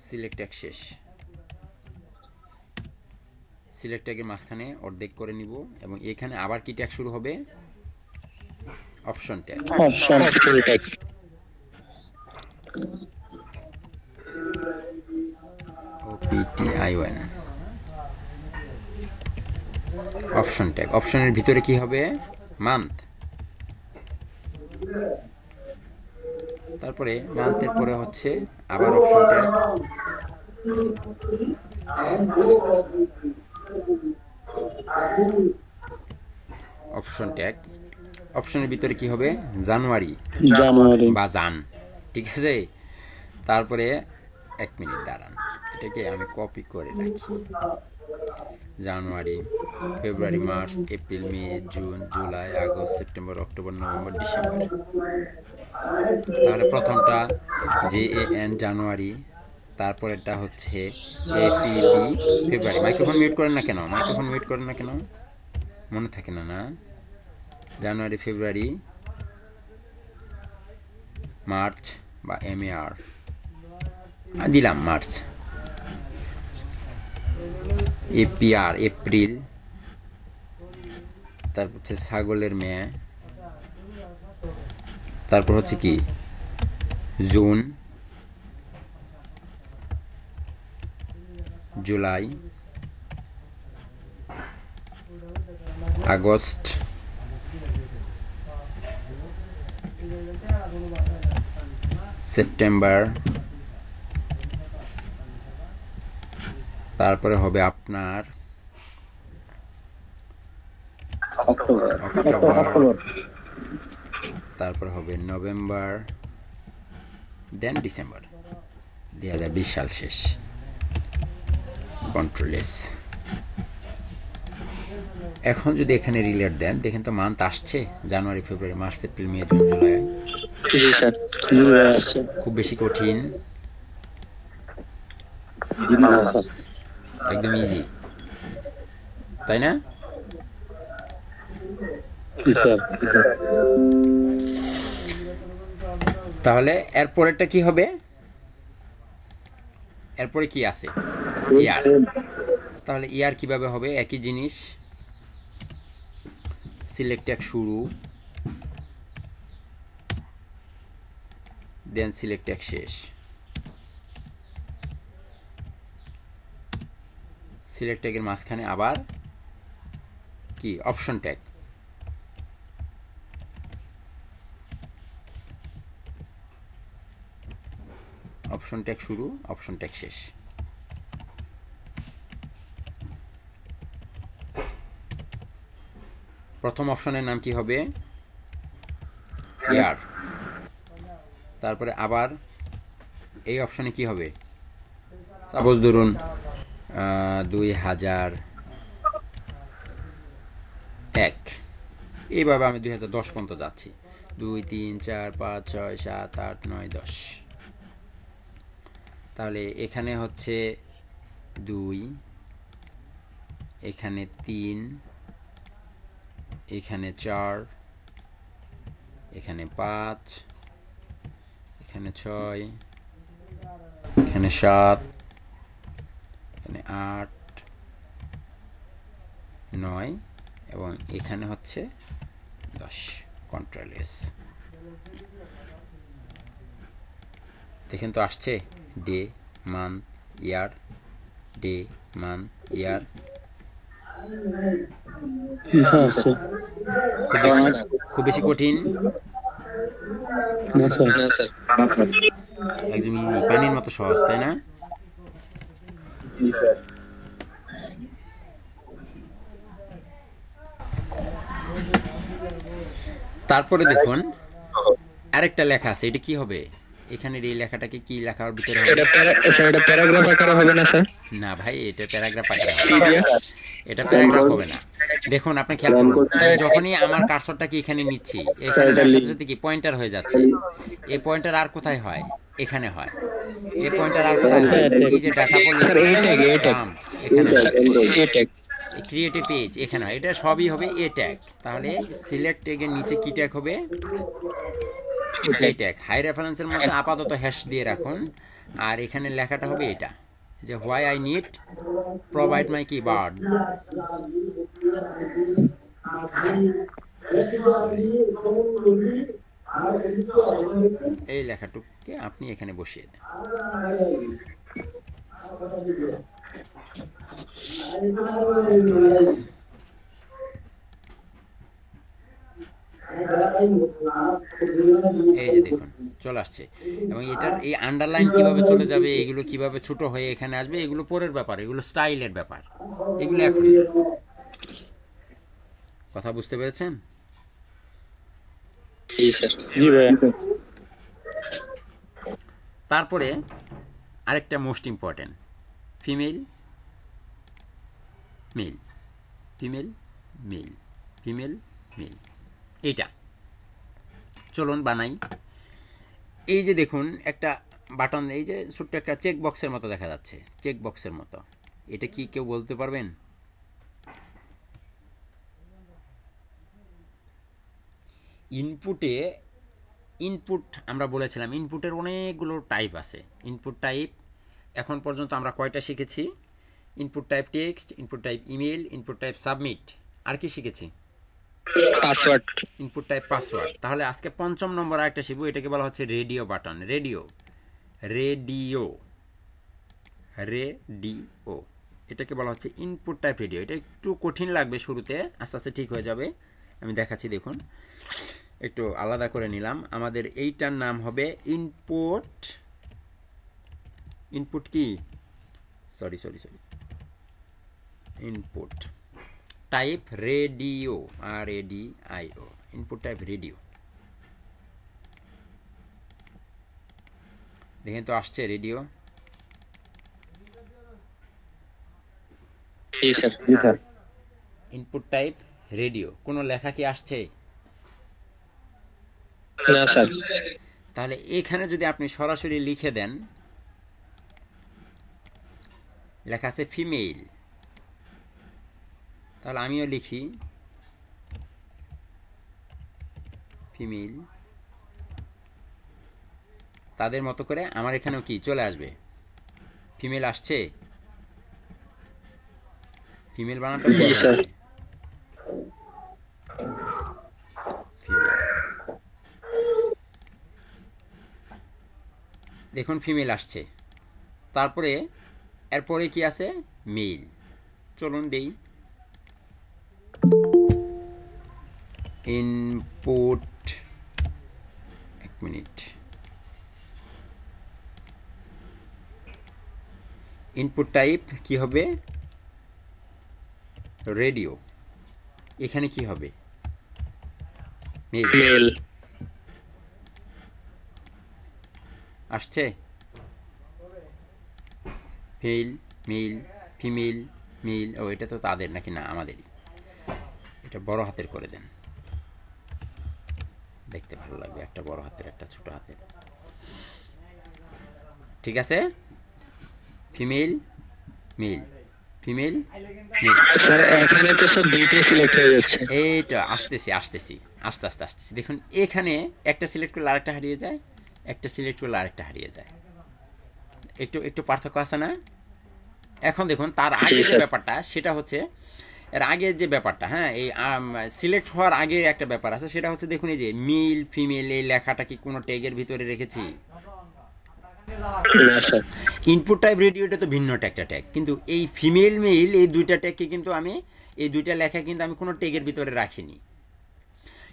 সিলেক্ট ট্যাগ শেষ। সিলেক্ট ট্যাগের মাঝখানে অর্ধেক করে নিব এবং এখানে আবার কি ট্যাগ শুরু হবে, option tag. Option tag. OPTION option tag. অপশনের ভিতরে কি হবে, মান্থ, তারপরে মান্থের পরে হচ্ছে আবার অপশন ট্যাগ, অপশন ট্যাগ। অপশনের ভিতরে কি হবে, জানুয়ারি বা জান, ঠিক আছে। তারপরে 1 মিনিট দাঁড়ান, এটাকে আমি কপি করে রাখি। January, February, March, April, May, June, July, August, September, October, November, December. তাহলে প্রথমটা JAN জানুয়ারি, তারপরেরটা হচ্ছে FEB ফেব্রুয়ারি। মাইক্রোফোন মিউট করেন না কেন, মাইক্রোফোন মিউট করেন না কেন, মনে থাকে না না? জানুয়ারি, ফেব্রুয়ারি, মার্চ বা MAR দিলাম, মার্চ। APR এপ্রিল, তারপর হচ্ছে ছাগলের মে, তারপর হচ্ছে কি জুন, জুলাই, আগস্ট, সেপ্টেম্বর, তারপরে হবে আপনার অক্টোবর, তারপরে হবে নভেম্বর, দেন ডিসেম্বর। 2020 সাল শেষ। Control S. এখন যদি এখানে রিলেট দেন, দেখেন তো মান্থ আসছে, জানুয়ারি, February, March, April, May, June, July. খুব বেশি কঠিন, একদম ইজি, তাই না? তাহলে এরপরেরটা কি হবে, এরপরে কি আছে, ইয়ার। তাহলে ইয়ার কিভাবে হবে, একই জিনিস, সিলেক্ট ট্যাগ শুরু, দেন সিলেক্ট ট্যাগ শেষ। সিলেক্ট ট্যাগের মাঝখানে আবার কি, অপশন ট্যাগ। অপশন ট্যাগ শুরু, অপশন ট্যাগ শেষ। প্রথম অপশনের নাম কি হবে, ইয়ার। তারপরে আবার এই অপশনে কি হবে, সাপোজ ধরুন 2001, এইভাবে আমি 2010 পর্যন্ত যাচ্ছি। 2, 3, 4, 5, 6, 7, 8, 9, 10। তাহলে এখানে হচ্ছে 2, এখানে 3, এখানে 4, এখানে 5, এখানে 6, এখানে 7, এখানে 8, 9 এবং এখানে হচ্ছে 10। Control S. দেখেন তো আসছে, ডে, মান্থ, ইয়ার, ডে, মান্থ, ইয়ার। খুব বেশি কঠিন, একদম ইজি, পানির মতো সহজ, তাই না? তারপরে দেখুন আরেকটা লেখা আছে, এটা কি হবে, এখানে এই লেখাটাকে কি লেখার ভিতরে হবে, এটা প্যারাগ্রাফ আকারে হবে না স্যার? না ভাই, এটা প্যারাগ্রাফ আকারে হবে, এটা প্যারাগ্রাফ হবে না। দেখুন আপনি খেয়াল করুন, যখনই আমার কার্সরটাকে এখানে নিচ্ছি, এখানে সাথে সাথে কি পয়েন্টার হয়ে যাচ্ছে। এই পয়েন্টার আর কোথায় হয়, এখানে হয়। এই পয়েন্টার আর কোথায় হয়, এই যে ডাটা পলিসি এখানে হয়। ক্রিয়েটিভ পেজ এখানে হয়, এটা সবই হবে এ ট্যাগ। তাহলে সিলেক্ট ট্যাগের নিচে কি ট্যাগ হবে, এ ট্যাগ। হাই রেফারেন্সের মধ্যে আপাতত হ্যাশ দিয়ে রাখুন, আর এখানে লেখাটা হবে এটা, যে why I need provide my keyword, এই লেখাটুকুকে আপনি এখানে বসিয়ে দেন। এই যে দেখুন চলে আসছে, এবং এটার এই আন্ডারলাইন কিভাবে চলে যাবে, এগুলো কিভাবে ছোট হয়ে এখানে আসবে, এগুলো পরের ব্যাপার, এগুলো স্টাইলের ব্যাপার, এগুলো এখন কথা বুঝতে পেরেছেন? জি স্যার। জি ভাইয়া। তারপরে আরেকটা most important, female male, female male, female male, এইটা চলুন বানাই। এই যে দেখুন একটা বাটন, এই যে ছোট্ট একটা চেক বক্সের মতো দেখা যাচ্ছে, চেক বক্সের মতো, এটা কি কেউ বলতে পারবেন? ইনপুটে, ইনপুট আমরা বলেছিলাম ইনপুটের অনেকগুলো টাইপ আছে। ইনপুট টাইপ এখন পর্যন্ত আমরা কয়টা শিখেছি? Input type text, input type email, input type submit, আর কি শিখেছি? পাসওয়ার্ড। Input type password. তাহলে আজকে ৫ম নম্বর আরেকটা শিখবো, এটাকে বলা হচ্ছে radio button. Radio, radio, radio, এটাকে বলা হচ্ছে ইনপুট টাইপ রেডিও। এটা একটু কঠিন লাগবে শুরুতে, আস্তে আস্তে ঠিক হয়ে যাবে। আমি দেখাচ্ছি, দেখুন একটু আলাদা করে নিলাম। আমাদের এইটার নাম হবে ইনপুট, ইনপুট কি, sorry sorry sorry, input type radio, RADIO, input type radio. দেখেন তো আসছে রেডিও। জি স্যার। জি স্যার। ইনপুট টাইপ রেডিও, কোনো লেখা কি আসছে? না স্যার। তাহলে এখানে যদি আপনি সরাসরি লিখে দেন, লেখা আছে ফিমেল, তাহলে আমিও লিখি ফিমেল, তাদের মতো করে আমার এখানেও কি চলে আসবে, ফিমেল আসছে, ফিমেল বানানটা জি স্যার। ফিমেল, দেখুন ফিমেল আসছে। তারপরে এরপরে কি আছে? মেল। চলুন দেই, ইনপুট, এক মিনিট, ইনপুট টাইপ কি হবে? রেডিও। এখানে কি হবে? মেল। মেল। আসছে মেল, মেল, ফিমেল, মেল। ও এটা তো তাদের নাকি? না, আমাদেরই। এটা বড় হাতের করে দেন, দেখতে ভালো লাগবে, একটা বড় হাতের একটা ছোট হাতের। ঠিক আছে, female male, female male. Sir এখানে তো সব দুইটাই সিলেক্ট হয়ে যাচ্ছে। এইটা আসতেছি আসতেছি, আস্তে আস্তে আসতেছি। দেখুন এখানে একটা সিলেক্ট করলে আরেকটা হারিয়ে যায়, একটা সিলেক্ট করলে আরেকটা হারিয়ে যায়, একটু একটু পার্থক্য আছে না? এখন দেখুন তার আগে যে ব্যাপারটা, সেটা হচ্ছে এর আগের যে ব্যাপারটা, হ্যাঁ, এই সিলেক্ট হওয়ার আগে একটা ব্যাপার আছে, সেটা হচ্ছে দেখুন এই যে মেল ফিমেল, এই লেখাটা কি কোনো ট্যাগের ভিতরে রেখেছি? না স্যার। ইনপুট টাইপ রেডিওটা তো ভিন্ন একটা ট্যাগ, কিন্তু এই ফিমেল মেল এই দুইটা ট্যাগকে কিন্তু আমি, এই দুইটা লেখা কিন্তু আমি কোনো ট্যাগের ভিতরে রাখিনি।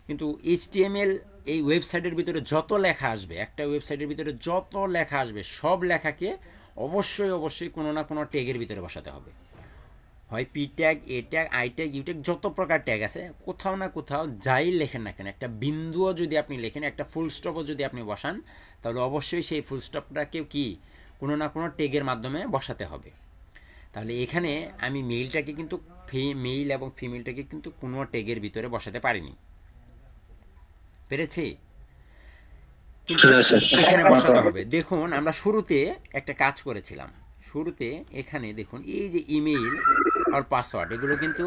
কিন্তু HTML এই ওয়েবসাইটের ভিতরে যত লেখা আসবে, একটা ওয়েবসাইটের ভিতরে যত লেখা আসবে, সব লেখাকে অবশ্যই অবশ্যই কোনো না কোনো ট্যাগের ভিতরে বসাতে হবে। হয় P tag, A tag, I tag, U tag, যত প্রকার ট্যাগ আছে, কোথাও না কোথাও যাই লেখেন না কেন, একটা বিন্দুও যদি আপনি লেখেন, একটা ফুল স্টপও যদি আপনি বসান, তাহলে অবশ্যই সেই ফুল স্টপটাকেও কি কোনো না কোনো ট্যাগের মাধ্যমে বসাতে হবে। তাহলে এখানে আমি মেইলটাকে কিন্তু, মেইল এবং ফিমেলটাকে কিন্তু কোনো ট্যাগের ভিতরে বসাতে পারিনি, পেরেছি? কিন্তু এখানে বসাতে হবে। দেখুন আমরা শুরুতে একটা কাজ করেছিলাম, শুরুতে এখানে দেখুন এই যে ইমেইল আর পাসওয়ার্ড, এগুলো কিন্তু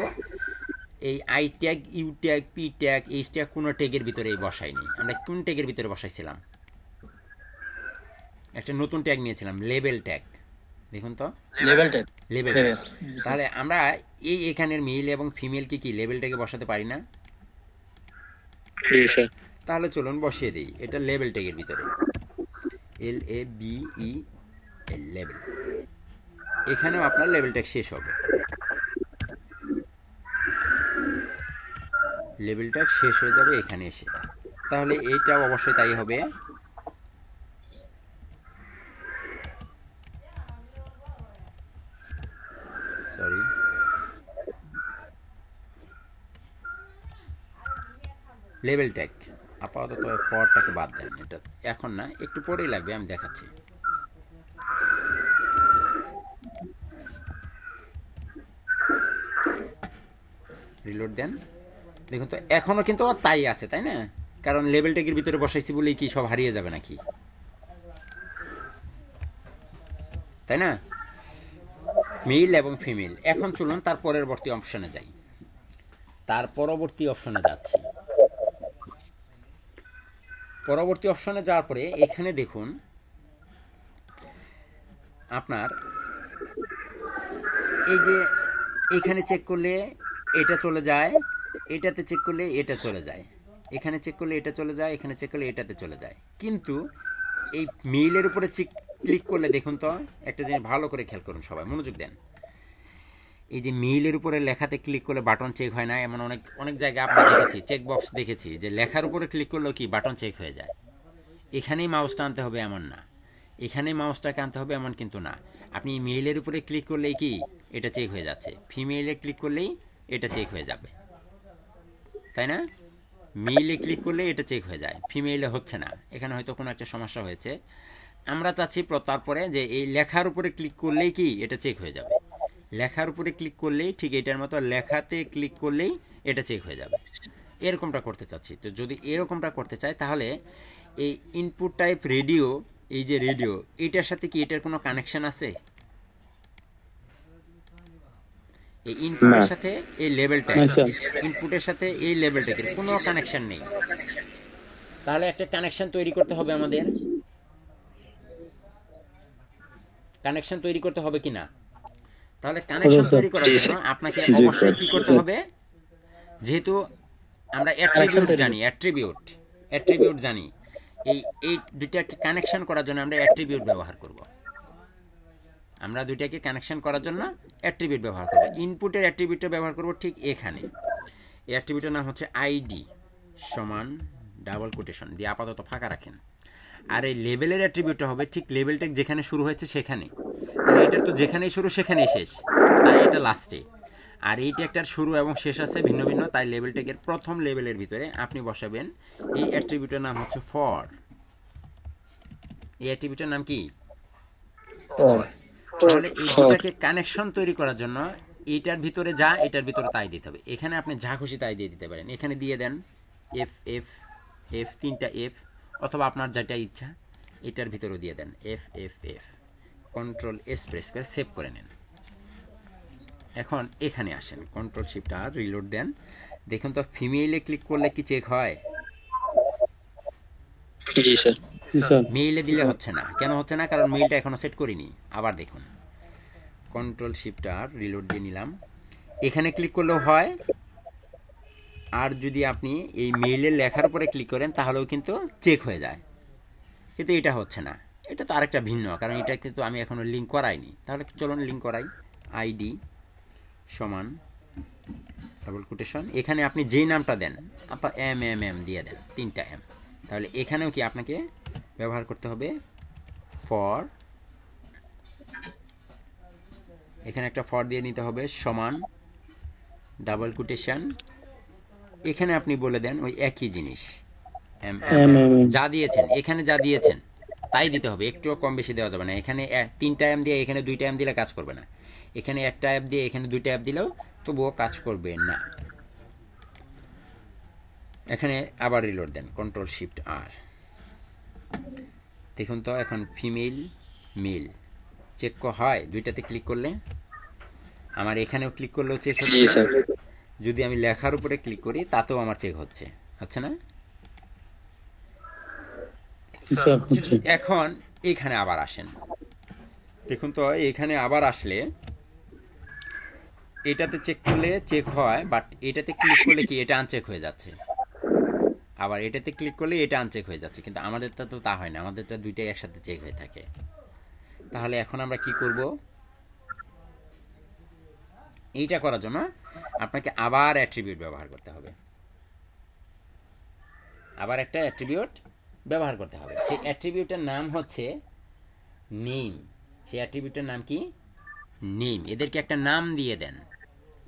এই I tag, U tag, P tag, H tag কোনো ট্যাগের ভিতরে বসাইনি। আমরা কোন ট্যাগের ভিতরে বসাইছিলাম? একটা নতুন ট্যাগ নিয়েছিলাম, লেবেল ট্যাগ। দেখুন তো লেভেল টাইপ লেবেল। লেভেল তাহলে আমরা এই এখানের মেল এবং ফিমেলকে কি লেবেলটাকে বসাতে পারি না? জি স্যার তাহলে চলুন বসিয়ে দিই এটা লেবেল ট্যাগের ভিতরে, LABE লেবেল। এখানেও আপনার লেবেল ট্যাগ শেষ হবে, লেবেল ট্যাগ শেষ হয়ে যাবে এখানে এসে। তাহলে এইটাও অবশ্যই তাই হবে। সরি, লেবেল ট্যাগ আপাতত ফরটাকে বাদ দেন, এটা এখন না, একটু পরেই লাগবে, আমি দেখাচ্ছি। রিলোড দেন, দেখুন তো এখনও কিন্তু তাই আছে, তাই না? কারণ লেবেল ট্যাগের ভিতরে বসাইছি বলেই কি সব হারিয়ে যাবে নাকি, তাই না? মেল এবং ফিমেল। এখন চলুন তার পরবর্তী অপশনে যাই, তার পরবর্তী অপশনে যাচ্ছি। পরবর্তী অপশনে যাওয়ার পরে এখানে দেখুন আপনার এই যে এখানে চেক করলে এটা চলে যায়, এটাতে চেক করলে এটা চলে যায়, এখানে চেক করলে এটা চলে যায়, এখানে চেক করলে এটাতে চলে যায়। কিন্তু এই মেইলের উপরে ক্লিক করলে দেখুন তো একটা জিনিস ভালো করে খেয়াল করুন, সবাই মনোযোগ দেন। এই যে মেইলের উপরে লেখাতে ক্লিক করলে বাটন চেক হয় না, এমন অনেক অনেক জায়গায় আমরা দেখেছি, চেক বক্স দেখেছি যে লেখার উপরে ক্লিক করলেও কি বাটন চেক হয়ে যায়। এখানেই মাউসটা আনতে হবে এমন না, এখানেই মাউসটাকে আনতে হবে এমন কিন্তু না। আপনি মেইলের উপরে ক্লিক করলেই কি এটা চেক হয়ে যাচ্ছে, ফিমেইলে ক্লিক করলেই এটা চেক হয়ে যাবে, তাই না? মেইলে ক্লিক করলে এটা চেক হয়ে যায়, ফিমেইলে হচ্ছে না, এখানে হয়তো কোনো একটা সমস্যা হয়েছে। আমরা চাচ্ছি তারপরে যে এই লেখার উপরে ক্লিক করলেই কি এটা চেক হয়ে যাবে, লেখার উপরে ক্লিক করলেই ঠিক এটার মতো লেখাতে ক্লিক করলেই এটা চেক হয়ে যাবে, এরকমটা করতে চাচ্ছি। তো যদি এরকমটা করতে চাই তাহলে এই ইনপুট টাইপ রেডিও, এই যে রেডিও, এটার সাথে কি এটার কোনো কানেকশন আছে? এই ইনপুটের সাথে এই লেভেলটা, ইনপুটের সাথে এই লেভেলটাকে কোনো কানেকশন নেই। তাহলে একটা কানেকশন তৈরি করতে হবে আমাদের, কানেকশন তৈরি করতে হবে কি না? তাহলে কানেকশন তৈরি করার জন্য আপনাকে অবশ্যই কি করতে হবে, যেহেতু আমরা অ্যাট্রিবিউট জানি, অ্যাট্রিবিউট জানি, এই দুইটাকে কানেকশন করার জন্য আমরা অ্যাট্রিবিউট ব্যবহার করব। আমরা দুইটাকে কানেকশন করার জন্য অ্যাট্রিবিউট ব্যবহার করব। ইনপুটের অ্যাট্রিবিউটটা ব্যবহার করব ঠিক এখানে। এই অ্যাট্রিবিউটের নাম হচ্ছে আইডি সমান ডাবল কোটেশন দিয়ে আপাতত ফাঁকা রাখেন। আর এই লেভেলের অ্যাট্রিবিউটটা হবে ঠিক লেভেলটা যেখানে শুরু হয়েছে সেখানে, কারণ এটার তো যেখানেই শুরু সেখানেই শেষ, তাই এটা লাস্টে। আর এইটা একটার শুরু এবং শেষ আছে ভিন্ন ভিন্ন, তাই লেভেল ট্যাগের প্রথম লেভেলের ভিতরে আপনি বসাবেন এই অ্যাট্রিবিউটের নাম হচ্ছে ফর। এই অ্যাট্রিবিউটের নাম কি? ফর। তাহলে এই দুটাকে কানেকশন তৈরি করার জন্য এইটার ভিতরে যা, এটার ভিতরে তাই দিতে হবে। এখানে আপনি যা খুশি তাই দিয়ে দিতে পারেন, এখানে দিয়ে দেন এফ এফ এফ, তিনটা এফ, অথবা আপনার যেটা ইচ্ছা এটার ভিতরেও দিয়ে দেন F F F. Control S press করে সেভ করে নেন। এখন এখানে আসেন, কন্ট্রোল শিফট আর রিলোড দেন। দেখুন তো ফিমেইলে ক্লিক করলে কি চেক হয়? জি স্যার মেইলে দিলে হচ্ছে না, কেন হচ্ছে না? কারণ মেইলটা এখনো সেট করিনি। আবার দেখুন, কন্ট্রোল শিফট আর রিলোড দিয়ে নিলাম, এখানে ক্লিক করলেও হয়। আর যদি আপনি এই মেইলের লেখার উপরে ক্লিক করেন তাহলেও কিন্তু চেক হয়ে যায়, কিন্তু এটা হচ্ছে না। এটা তো আরেকটা ভিন্ন, কারণ এটা কিন্তু আমি এখনো লিঙ্ক করাইনি। তাহলে চলুন লিঙ্ক করাই। আইডি সমান ডাবল কোটেশন, এখানে আপনি যেই নামটা দেন আপনার এম এম এম দিয়ে দেন, তিনটা এম। তাহলে এখানেও কি আপনাকে ব্যবহার করতে হবে ফর, এখানে একটা ফর দিয়ে নিতে হবে সমান ডাবল কোটেশন, এখানে আপনি বলে দেন ওই একই জিনিস এম এম যা দিয়েছেন, এখানে যা দিয়েছেন তাই দিতে হবে, একটুও কম বেশি দেওয়া যাবে না। এখানে তিনটা এম দিয়ে এখানে দুইটা এম দিলে কাজ করবে না, এখানে একটা অ্যাপ দিয়ে এখানে দুইটা অ্যাপ দিলেও তবুও কাজ করবে না। এখানে আবার রিলোড দেন, কন্ট্রোল শিফট আর। দেখুন তো এখন ফিমেল মেল চেক হয় দুইটাতে ক্লিক করলে। আমার এখানেও ক্লিক করলেও চেক হচ্ছে, যদি আমি লেখার উপরে ক্লিক করি তাতেও আমার চেক হচ্ছে, হচ্ছে না? এখন এখানে আবার আসেন, দেখুন তো এখানে আবার আসলে এটাতে চেক করলে চেক হয়, বাট এটাতে ক্লিক করলে কি এটা আনচেক হয়ে যাচ্ছে, আবার এটাতে ক্লিক করলে এটা আনচেক হয়ে যাচ্ছে, কিন্তু আমাদেরটা তো তা হয় না, আমাদেরটা দুইটাই একসাথে চেক হয়ে থাকে। তাহলে এখন আমরা কি করব, এইটা করার জন্য আপনাকে আবার অ্যাট্রিবিউট ব্যবহার করতে হবে, আবার একটা অ্যাট্রিবিউট ব্যবহার করতে হবে। সেই অ্যাট্রিবিউটের নাম হচ্ছে নেম। সেই অ্যাট্রিবিউটের নাম কি? নেম। এদেরকে একটা নাম দিয়ে দেন,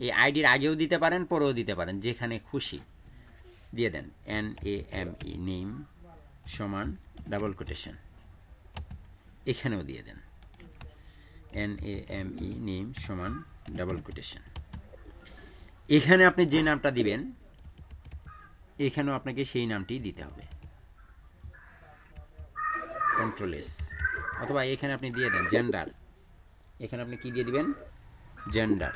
এই আইডির আগেও দিতে পারেন, পরেও দিতে পারেন, যেখানে খুশি দিয়ে দেন। NAME নেম সমান ডাবল কোটেশন, এখানেও দিয়ে দেন NAME নেম সমান ডাবল কোটেশন। এখানে আপনি যে নামটা দিবেন এখানেও আপনাকে সেই নামটি দিতে হবে, কন্ট্রোল S। অথবা এখানে আপনি দিয়ে দেন জেন্ডার, এখানে আপনি কি দিয়ে দিবেন? জেন্ডার।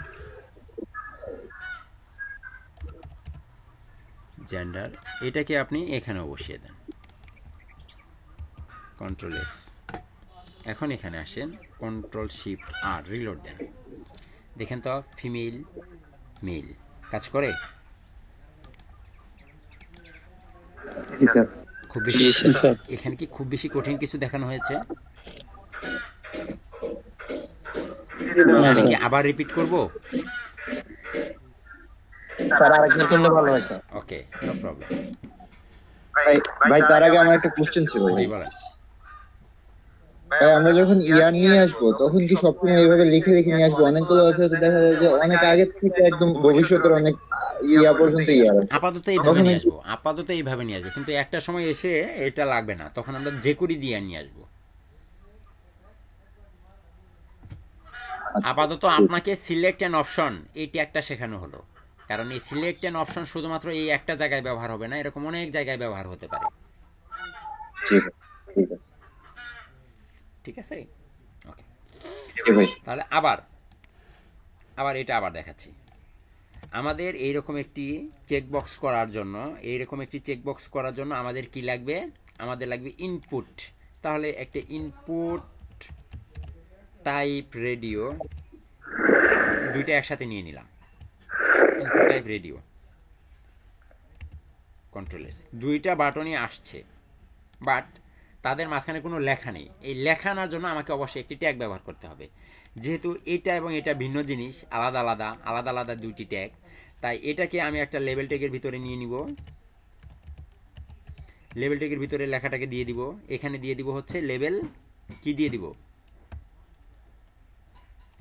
জেন্ডার এটাকে আপনি এখানেও বসিয়ে দেন, কন্ট্রোল S। এখন এখানে আসেন, কন্ট্রোল শিফট আর রিলোড দেন। দেখেন তো ফিমেল মেল কাজ করে? খুব বেশি এখানে কি খুব বেশি কঠিন কিছু দেখানো হয়েছে? আমি কি আবার রিপিট করব? স্যার আরেকবার করলে ভালো হয় স্যার। ওকে, নো প্রবলেম। ভাই তার আগে আমার একটা কোশ্চেন ছিল। জি বলেন। ভাই আমরা যখন ইয়ার নিয়ে আসবো তখন কি সবসময় এইভাবে লিখে লিখে নিয়ে আসবো? অনেকগুলো ওয়েবসাইটে দেখা যায় যে অনেক আগে থেকে একদম ভবিষ্যতের অনেক ইয়া পর্যন্ত ইয়ার আছে। আপাতত এইভাবে নিয়ে আসবো, আপাতত এইভাবে নিয়ে আসবো, কিন্তু একটা সময় এসে এটা লাগবে না, তখন আমরা যে করি দিয়ে নিয়ে আসবো। আপাতত আপনাকে সিলেক্ট অ্যান অপশন এই ট্যাগটা শেখানো হলো, কারণ এই সিলেক্ট অ্যান অপশন শুধুমাত্র এই একটা জায়গায় ব্যবহার হবে না, এরকম অনেক জায়গায় ব্যবহার হতে পারে। ঠিক আছে, ওকে। তাহলে আবার এটা আবার দেখাচ্ছি। আমাদের এইরকম একটি চেকবক্স করার জন্য আমাদের কি লাগবে? আমাদের লাগবে ইনপুট। তাহলে একটা ইনপুট টাইপ রেডিও, দুইটা একসাথে নিয়ে নিলাম। Input type radio, control S। দুইটা বাটনই আসছে, বাট তাদের মাঝখানে কোনো লেখা নেই। এই লেখা আনার জন্য আমাকে অবশ্যই একটি ট্যাগ ব্যবহার করতে হবে। যেহেতু এটা এবং এটা ভিন্ন জিনিস, আলাদা আলাদা দুইটি ট্যাগ, তাই এটাকে আমি একটা লেবেল ট্যাগের ভিতরে নিয়ে নিব। লেবেল ট্যাগের ভিতরে লেখাটাকে দিয়ে দিব, এখানে দিয়ে দিব হচ্ছে লেবেল, কি দিয়ে দিব?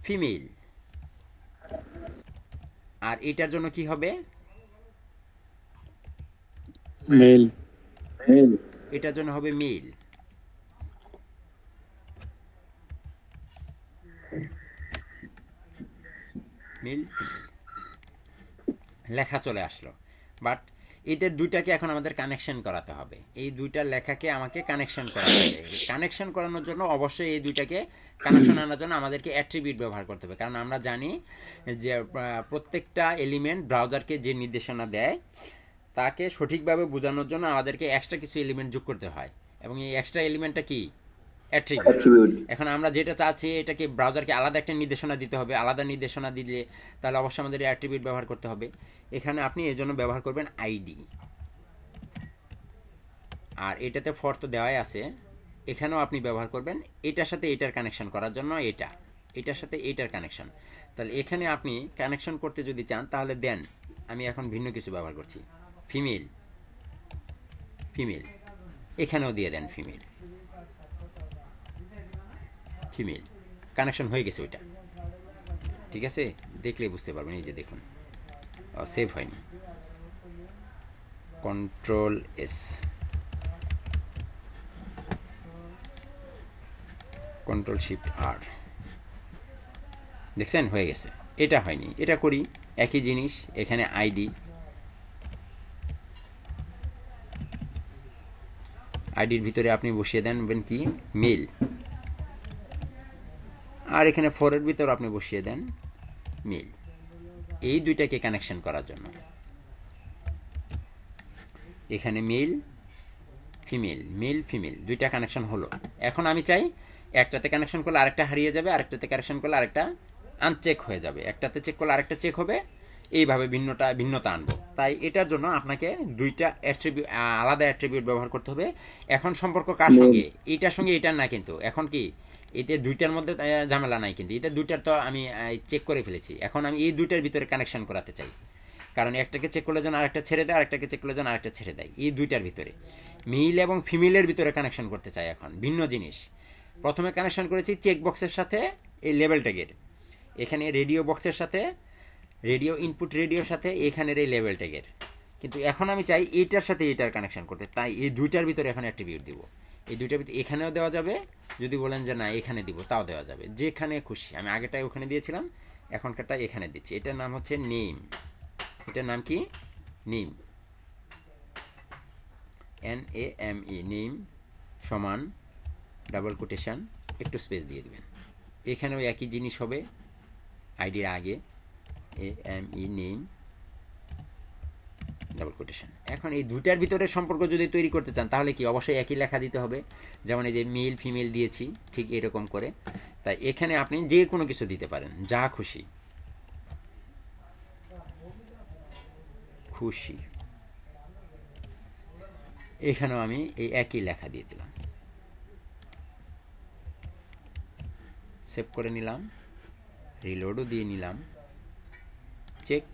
ফিমেল। আর এটার জন্য কি হবে? মেল। এটার জন্য হবে মেল। মেল ফিমেল লেখা চলে আসলো, বাট এদের দুইটাকে এখন আমাদের কানেকশন করাতে হবে। এই দুইটা লেখাকে আমাকে কানেকশন করাতে হবে। কানেকশন করানোর জন্য অবশ্যই এই দুইটাকে কানেকশন আনার জন্য আমাদেরকে অ্যাট্রিবিউট ব্যবহার করতে হবে, কারণ আমরা জানি যে প্রত্যেকটা এলিমেন্ট ব্রাউজারকে যে নির্দেশনা দেয় তাকে সঠিকভাবে বোঝানোর জন্য আমাদেরকে এক্সট্রা কিছু এলিমেন্ট যোগ করতে হয়, এবং এই এক্সট্রা এলিমেন্টটা কি? অ্যাট্রিবিউট। এখন আমরা যেটা চাচ্ছি এটাকে ব্রাউজারকে আলাদা একটা নির্দেশনা দিতে হবে, আলাদা নির্দেশনা দিলে তাহলে অবশ্যই আমাদের অ্যাট্রিবিউট ব্যবহার করতে হবে। এখানে আপনি এর জন্য ব্যবহার করবেন আইডি, আর এটাতে ফর তো দেওয়াই আছে, এখানেও আপনি ব্যবহার করবেন এটার সাথে এটার কানেকশন করার জন্য এটার সাথে এটার কানেকশন। তাহলে এখানে আপনি কানেকশন করতে যদি চান তাহলে দেন। আমি এখন ভিন্ন কিছু ব্যবহার করছি, ফিমেল। এখানেও দিয়ে দেন ফিমেল। কানেকশন হয়ে গেছে ওইটা, ঠিক আছে? দেখলে বুঝতে পারবেন। এই যে দেখুন, সেভ হয়নি। Control S, control shift R, দেখছেন হয়ে গেছে। এটা হয়নি, এটা করি একই জিনিস। এখানে আইডির ভিতরে আপনি বসিয়ে দেন কি? মেল। আর এখানে ফরের ভিতর আপনি বসিয়ে দেন মেল। এই দুইটাকে কানেকশন করার জন্য এখানে মেল ফিমেল দুইটা কানেকশন হলো। এখন আমি চাই একটাতে কানেকশন করলে আরেকটা হারিয়ে যাবে, আরেকটাতে কানেকশন করলে আরেকটা আনচেক হয়ে যাবে, একটাতে চেক করলে আরেকটা চেক হবে, এইভাবে ভিন্নতা আনবো। তাই এটার জন্য আপনাকে দুইটা আলাদা অ্যাট্রিবিউট ব্যবহার করতে হবে। এখন সম্পর্ক কার সঙ্গে? এইটার সঙ্গে এটার না, কিন্তু এখন কি এতে দুইটার মধ্যে ঝামেলা নাই, কিন্তু এতে দুইটার তো আমি চেক করে ফেলেছি। এখন আমি এই দুইটার ভিতরে কানেকশন করাতে চাই, কারণ একটাকে চেক করলে যেন আরেকটা ছেড়ে দেয়, আরেকটাকে চেক করলে যেন আরেকটা ছেড়ে দেয়। এই দুইটার ভিতরে মেল এবং ফিমেলের ভিতরে কানেকশন করতে চাই। এখন ভিন্ন জিনিস, প্রথমে কানেকশন করেছি চেক বক্সের সাথে এই লেভেল ট্যাগের, এখানে রেডিও বক্সের সাথে, রেডিও ইনপুট রেডিওর সাথে এখানের এই লেভেল ট্যাগের। কিন্তু এখন আমি চাই এইটার সাথে এইটার কানেকশন করতে, তাই এই দুইটার ভিতরে এখন অ্যাট্রিবিউট দিব। এই দুইটার ভিতরে এখানেও দেওয়া যাবে, যদি বলেন যে না এখানে দিব তাও দেওয়া যাবে, যেখানে খুশি। আমি আগেরটাই ওখানে দিয়েছিলাম, এখনকারটা এখানে দিচ্ছি। এটার নাম হচ্ছে নেম, এটার নাম কি? নেম, NAME, নেম সমান ডাবল কোটেশন, একটু স্পেস দিয়ে দিবেন। এখানেও একই জিনিস হবে, আইডির আগে AME নেম ডাবল কোটেশন। এখন এই দুইটার ভিতরে সম্পর্ক যদি তৈরি করতে চান তাহলে কি অবশ্যই একই লেখা দিতে হবে, যেমন এই যে মেল ফিমেল দিয়েছি ঠিক এরকম করে। তাই এখানে আপনি যে কোনো কিছু দিতে পারেন, যা খুশি খুশি। এখানেও আমি এই একই লেখা দিয়ে দিলাম, সেভ করে নিলাম, রিলোডও দিয়ে নিলাম। Check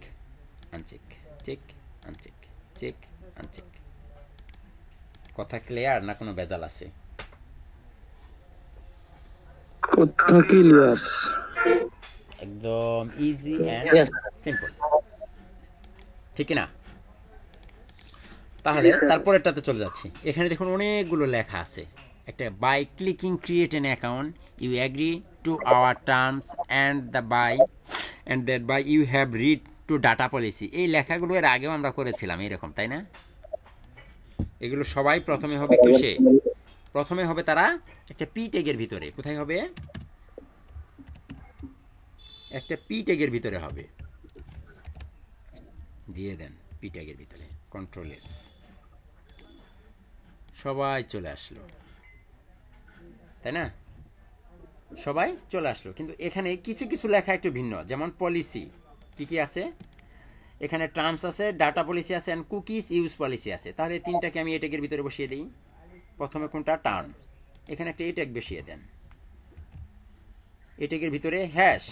uncheck, check uncheck, check uncheck. কথা ক্লিয়ার না কোনো ভেজাল আছে? কথা ক্লিয়ার, একদম ইজি এন্ড সিম্পল, ঠিক না? তাহলে তারপরেরটাতে চলে যাচ্ছি। এখানে দেখুন অনেকগুলো লেখা আছে। একটা by clicking create an account you agree to our terms and that by you have read to data policy. এই লেখাগুলো এর আগেও আমরা করেছিলাম এরকম, তাই না? এগুলো সবাই প্রথমে হবে কিসে? প্রথমে হবে তারা একটা পি ট্যাগের ভিতরে। কোথায় হবে? একটা পি ট্যাগের ভিতরে হবে, দিয়ে দেন পি ট্যাগের ভিতরে, কন্ট্রোল এস, সবাই চলে আসলো, তাই না? সবাই চলে আসলো। কিন্তু এখানে কিছু কিছু লেখা একটু ভিন্ন, যেমন পলিসি কি কি আছে এখানে, টার্মস আছে, ডাটা পলিসি আছে, অ্যান্ড কুকিজ ইউজ পলিসি আছে। তাহলে তিনটাকে আমি এই ট্যাগের ভিতরে বসিয়ে দিই। প্রথমে কোনটা? টার্মস, এখানে একটা এই ট্যাগ বসিয়ে দেন। এই ট্যাগের ভিতরে হ্যাশ,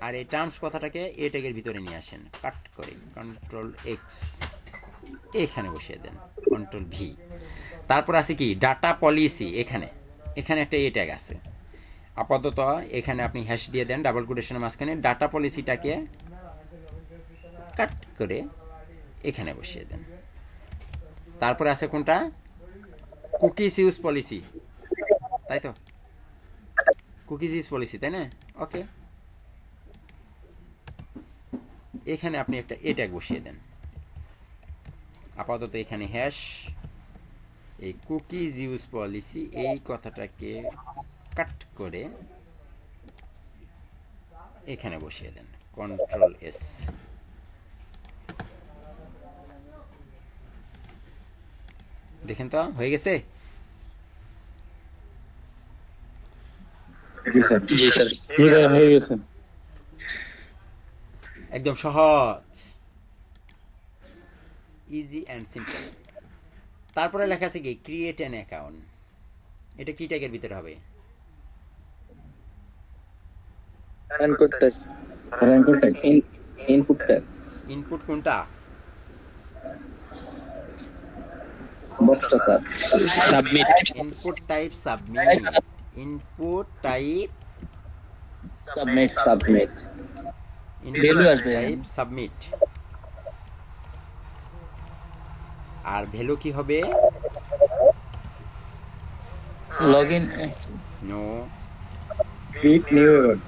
আর এই টার্মস কথাটাকে এই ট্যাগের ভিতরে নিয়ে আসেন, কাট করে কন্ট্রোল এক্স এখানে বসিয়ে দেন, কন্ট্রোল ভি। তারপর আছে কি? Data policy. এখানে একটা এ ট্যাগ আছে। আপাতত এখানে আপনি হ্যাশ দিয়ে দেন ডাবল কোটেশনের মাঝখানে, ডাটা পলিসিটাকে কাট করে এখানে বসিয়ে দেন। তারপরে আছে কোনটা? কুকিজ ইউজ পলিসি, তাই তো? কুকিজ ইউজ পলিসি, তাই না? ওকে, এখানে আপনি একটা এ ট্যাগ বসিয়ে দেন। আপাতত এখানে হ্যাশ, এই কুকিজ ইউজ পলিসি এই কথাটাকে কাট করে এখানে বসিয়ে দেন, কন্ট্রোল এস। দেখেন তো হয়ে গেছে? হয়ে গেছে, একদম সহজ, ইজি অ্যান্ড সিম্পল। তারপরে লেখা আছে কি? Create an account. এটা কি ট্যাগের ভিতরে হবে? ইনপুট কোনটা? বক্সটা sir, submit, input type submit, input type submit value আসবে, টাইপ সাবমিট। আর ভ্যালু কি হবে? Login, no, create new account,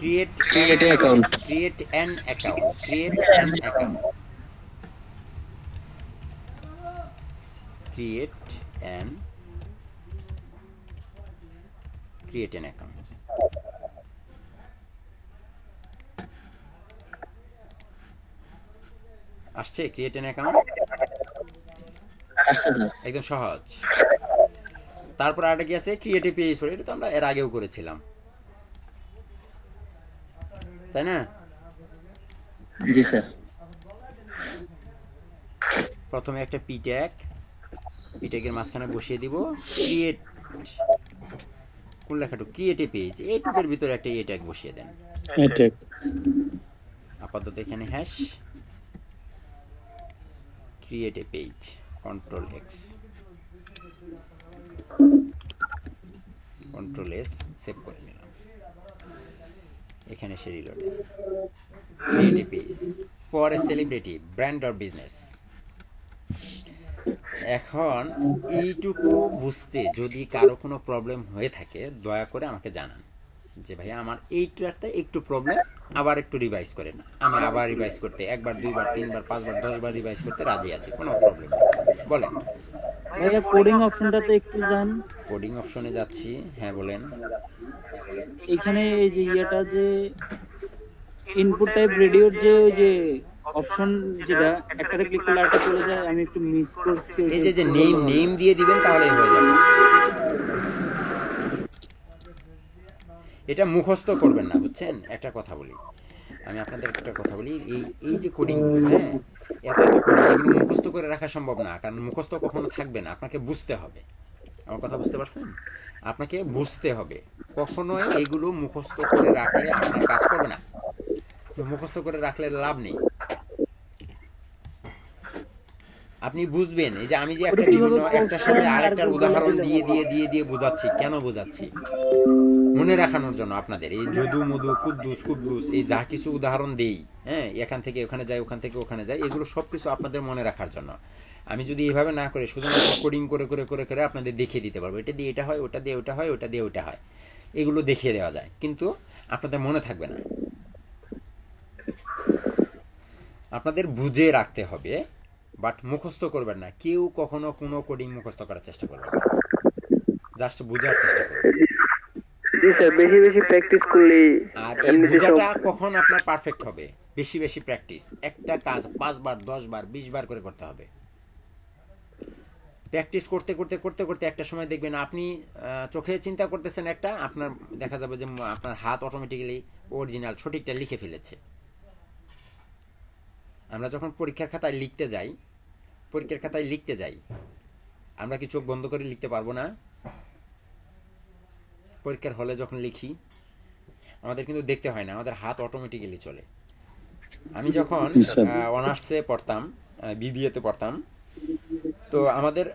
create account, create an account, create an account, create an account. আসছে ক্রিয়েট অ্যান অ্যাকাউন্ট, আসছে sir. একদম সহজ। তারপর আরেকটা কি আছে ক্রিয়েটিভ পেজ ফর, এটা তো আমরা এর আগেও করেছিলাম, তাই না? জি স্যার। প্রথমে একটা পি ট্যাগ, পি ট্যাগের মাঝখানে বসিয়ে দিব ক্রিয়েট, কোন লেখাটুকু ক্রিয়েটিভ পেজ, এইটুকুর ভিতরে একটা এ ট্যাগ বসিয়ে দেন। এটা আপাতত এখানে hash create a page, control X, control S, save করে নিলাম। এখানে সে reload, create a page for a celebrity brand or business. এখন এইটুকু বুঝতে যদি কারো কোনো প্রবলেম হয়ে থাকে দয়া করে আমাকে জানান যে ভাইয়া আমার এইটু একটা একটু প্রবলেম, আবার একটু রিভাইজ করেন। আমি আবার রিভাইজ করতে 1 বার 2 বার 3 বার 5 বার 10 বার রিভাইজ করতে রাজি আছি, কোনো প্রবলেম নেই, বলেন। ভাইয়া কোডিং অপশনটাতে একটু যান। কোডিং অপশনে যাচ্ছি, হ্যাঁ বলেন। এখানে এই যে ইয়েটা যে ইনপুট টাইপ রেডিওর যে ওই যে অপশন, যেটা একটাতে ক্লিক করলে আরেকটা চলে যায়, আমি একটু মিস করছি। এই যে নেম দিয়ে দিবেন তাহলেই হয়ে যাবে। এটা মুখস্থ করবেন না, বুঝছেন? একটা কথা বলি, আমি আপনাদের একটা কথা বলি, এই যে কোডিং, হ্যাঁ এত কোডিং এগুলো মুখস্থ করে রাখা সম্ভব না, কারণ মুখস্থ কখনো থাকবে না, আপনাকে বুঝতে হবে। আমার কথা বুঝতে পারছেন? আপনাকে বুঝতে হবে, কখনোই এগুলো মুখস্থ করে রাখলে আপনার কাজ করবে না, মুখস্থ করে রাখলে লাভ নেই। আপনি বুঝবেন, এই যে আমি যে একটা বিভিন্ন একটার সাথে আরেকটার উদাহরণ দিয়ে বোঝাচ্ছি, কেন বোঝাচ্ছি? মনে রাখানোর জন্য আপনাদের। এই যদু মধু কুদ্দুস কুদ্দুস এই যা কিছু উদাহরণ দেই, হ্যাঁ এখান থেকে ওখানে যায়, ওখান থেকে ওখানে যায়, এগুলো সব কিছু আপনাদের মনে রাখার জন্য। আমি যদি এভাবে না করে শুধুমাত্র কোডিং করে করে করে করে আপনাদের দেখিয়ে দিতে পারবো, এটা দিয়ে এটা হয়, ওটা দিয়ে ওটা হয়, ওটা দিয়ে ওটা হয়, এগুলো দেখিয়ে দেওয়া যায়, কিন্তু আপনাদের মনে থাকবে না। আপনাদের বুঝে রাখতে হবে, বাট মুখস্থ করবেন না। কেউ কখনো কোনো কোডিং মুখস্থ করার চেষ্টা করবেন না, জাস্ট বোঝার চেষ্টা করবেন। জি স্যার, বেশি বেশি প্র্যাকটিস করলে আর এই বোঝাটা কখন আপনার পারফেক্ট হবে? বেশি বেশি প্র্যাকটিস। একটা কাজ 5 বার 10 বার 20 বার করে করতে হবে। প্র্যাকটিস করতে করতে করতে করতে একটা সময় দেখবেন আপনি চোখে চিন্তা করতেছেন একটা, আপনার দেখা যাবে যে আপনার হাত অটোমেটিক্যালি অরিজিনাল সঠিকটা লিখে ফেলেছে। আমরা যখন পরীক্ষার খাতায় লিখতে যাই, আমরা কি চোখ বন্ধ করে লিখতে পারবো না? পরীক্ষার হলে যখন লিখি আমাদের কিন্তু দেখতে হয় না, আমাদের হাত অটোমেটিক্যালি চলে। আমি যখন অনার্সে পড়তাম, বিবিএতে পড়তাম, তো আমাদের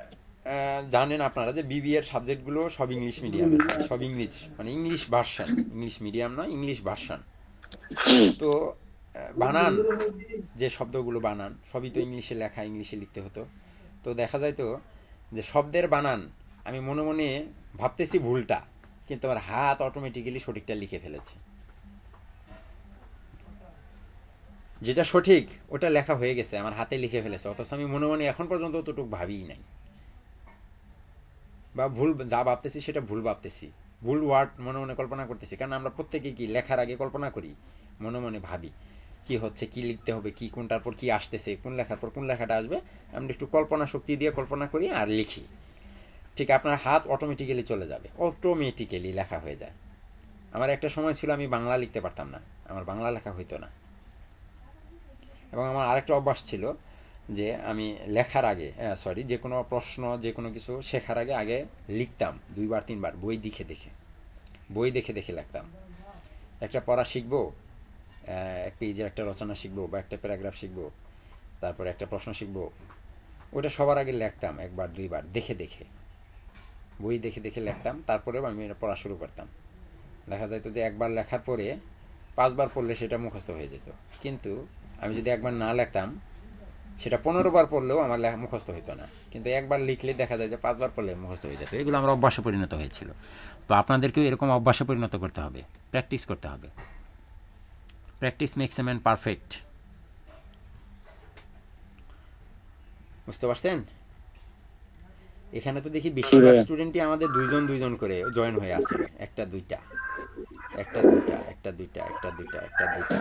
জানেন আপনারা যে বিবিএর সাবজেক্টগুলো সব ইংলিশ মিডিয়ামের, সব ইংলিশ, মানে ইংলিশ ভার্সন, ইংলিশ মিডিয়াম নয়, ইংলিশ ভার্সন। তো বানান, যে শব্দগুলো বানান সবই তো ইংলিশে লেখা, ইংলিশে লিখতে হতো। তো দেখা যায় তো যে শব্দের বানান আমি মনে মনে ভাবতেছি ভুলটা, কিন্তু আমার হাত অটোমেটিক্যালি সঠিকটা লিখে ফেলেছে। যেটা সঠিক ওটা লেখা হয়ে গেছে, আমার হাতে লিখে ফেলেছে, অথচ আমি মনে মনে এখন পর্যন্ত অতটুকু ভাবিই নাই, বা ভুল যা ভাবতেছি সেটা ভুল ভাবতেছি, ভুল ওয়ার্ড মনে মনে কল্পনা করতেছি। কারণ আমরা প্রত্যেকে কি লেখার আগে কল্পনা করি, মনে মনে ভাবি কি হচ্ছে, কি লিখতে হবে, কি কোনটার পর কি আসতেছে, কোন লেখার পর কোন লেখাটা আসবে, আমরা একটু কল্পনা শক্তি দিয়ে কল্পনা করি আর লিখি। ঠিক আপনার হাত অটোমেটিক্যালি চলে যাবে, অটোমেটিক্যালি লেখা হয়ে যায়। আমার একটা সময় ছিল আমি বাংলা লিখতে পারতাম না, আমার বাংলা লেখা হইতো না। এবং আমার আরেকটা অভ্যাস ছিল যে আমি লেখার আগে যে কোনো প্রশ্ন, যে কোনো কিছু শেখার আগে লিখতাম 2 বার 3 বার, বই দেখে লিখতাম। একটা পড়া শিখবো, এক পেজের একটা রচনা শিখবো বা একটা প্যারাগ্রাফ শিখবো, তারপরে একটা প্রশ্ন শিখবো, ওটা সবার আগে লিখতাম 1 বার 2 বার বই দেখে লিখতাম। তারপরেও আমি পড়া শুরু করতাম। দেখা যাইতো যে একবার লেখার পরে 5 বার পড়লে সেটা মুখস্থ হয়ে যেত, কিন্তু আমি যদি একবার না লিখতাম সেটা 15 বার পড়লেও আমার মুখস্থ হইতো না। কিন্তু একবার লিখলে দেখা যায় যে 5 বার পড়লে মুখস্থ হয়ে যেত। এগুলো আমার অভ্যাসে পরিণত হয়েছিল। তো আপনাদেরকেও এরকম অভ্যাসে পরিণত করতে হবে, প্র্যাকটিস করতে হবে। Practice makes a man perfect. বুঝতে পারছেন? এখানে তো দেখি বেশিরভাগ স্টুডেন্টই আমাদের 2 জন করে জয়েন হয়ে আছে, 1টা 2টা। একটা দুইটা একটা দুইটা একটা দুইটা একটা দুইটা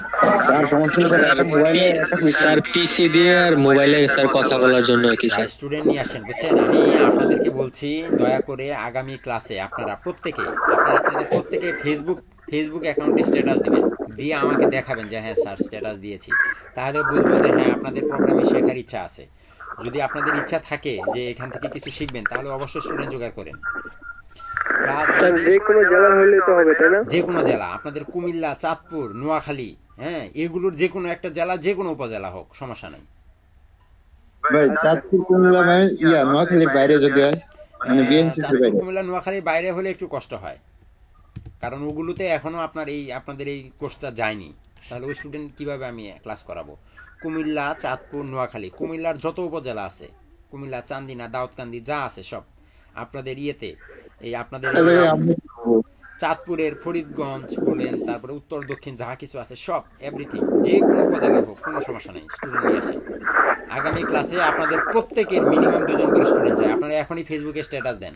স্যার সমস্যা হলো স্যার একটা মোবাইলে একটা স্যার পিসি দিয়ে আর মোবাইলে স্যার কথা বলার জন্য কি স্যার স্টুডেন্ট নিয়ে আসেন বুঝছেন আমি আপনাদেরকে বলছি দয়া করে আগামী ক্লাসে আপনারা প্রত্যেকে ফেসবুক অ্যাকাউন্টে স্ট্যাটাস দিবেন দিয়ে আমাকে দেখাবেন যে হ্যাঁ স্যার স্ট্যাটাস দিয়েছি তাহলে বুঝবো যে হ্যাঁ আপনাদের প্রোগ্রামে শেখার ইচ্ছা আছে যদি আপনাদের ইচ্ছা থাকে যে এখান থেকে কিছু শিখবেন তাহলে অবশ্যই স্টুডেন্ট জোগাড় করেন স্যার যে কোনো জেলা হলে তো হবে তাই না? যে কোনো জেলা আপনাদের কুমিল্লা চাঁদপুর নোয়াখালী হ্যাঁ এগুলোর যে কোনো একটা জেলা যে কোনো উপজেলা হোক সমস্যা নাই ভাই চাঁদপুর কুমিল্লা মানে নোয়াখালীর বাইরে যদি হয় মানে বিএনসিসির চাঁদপুর বাইরে কুমিল্লা নোয়াখালীর বাইরে হলে একটু কষ্ট হয় কারণ ওগুলোতে এখনো আপনাদের এই কোর্সটা যায়নি তাহলে ওই স্টুডেন্ট কিভাবে আমি ক্লাস করাবো কুমিল্লা চাঁদপুর নোয়াখালী কুমিল্লার যত উপজেলা আছে কুমিল্লা চান্দিনা দাউদকান্দি যা আছে সব আপনাদের আপনাদের চাঁদপুরের ফরিদগঞ্জ বলেন তারপরে উত্তর দক্ষিণ যাহা কিছু আছে সব এভরিথিং যে কোনো উপজেলা হোক কোনো সমস্যা নেই স্টুডেন্ট নিয়ে আসেন আগামী ক্লাসে আপনাদের প্রত্যেকের মিনিমাম 2 জন করে স্টুডেন্ট চাই আপনারা এখনই ফেসবুকে স্ট্যাটাস দেন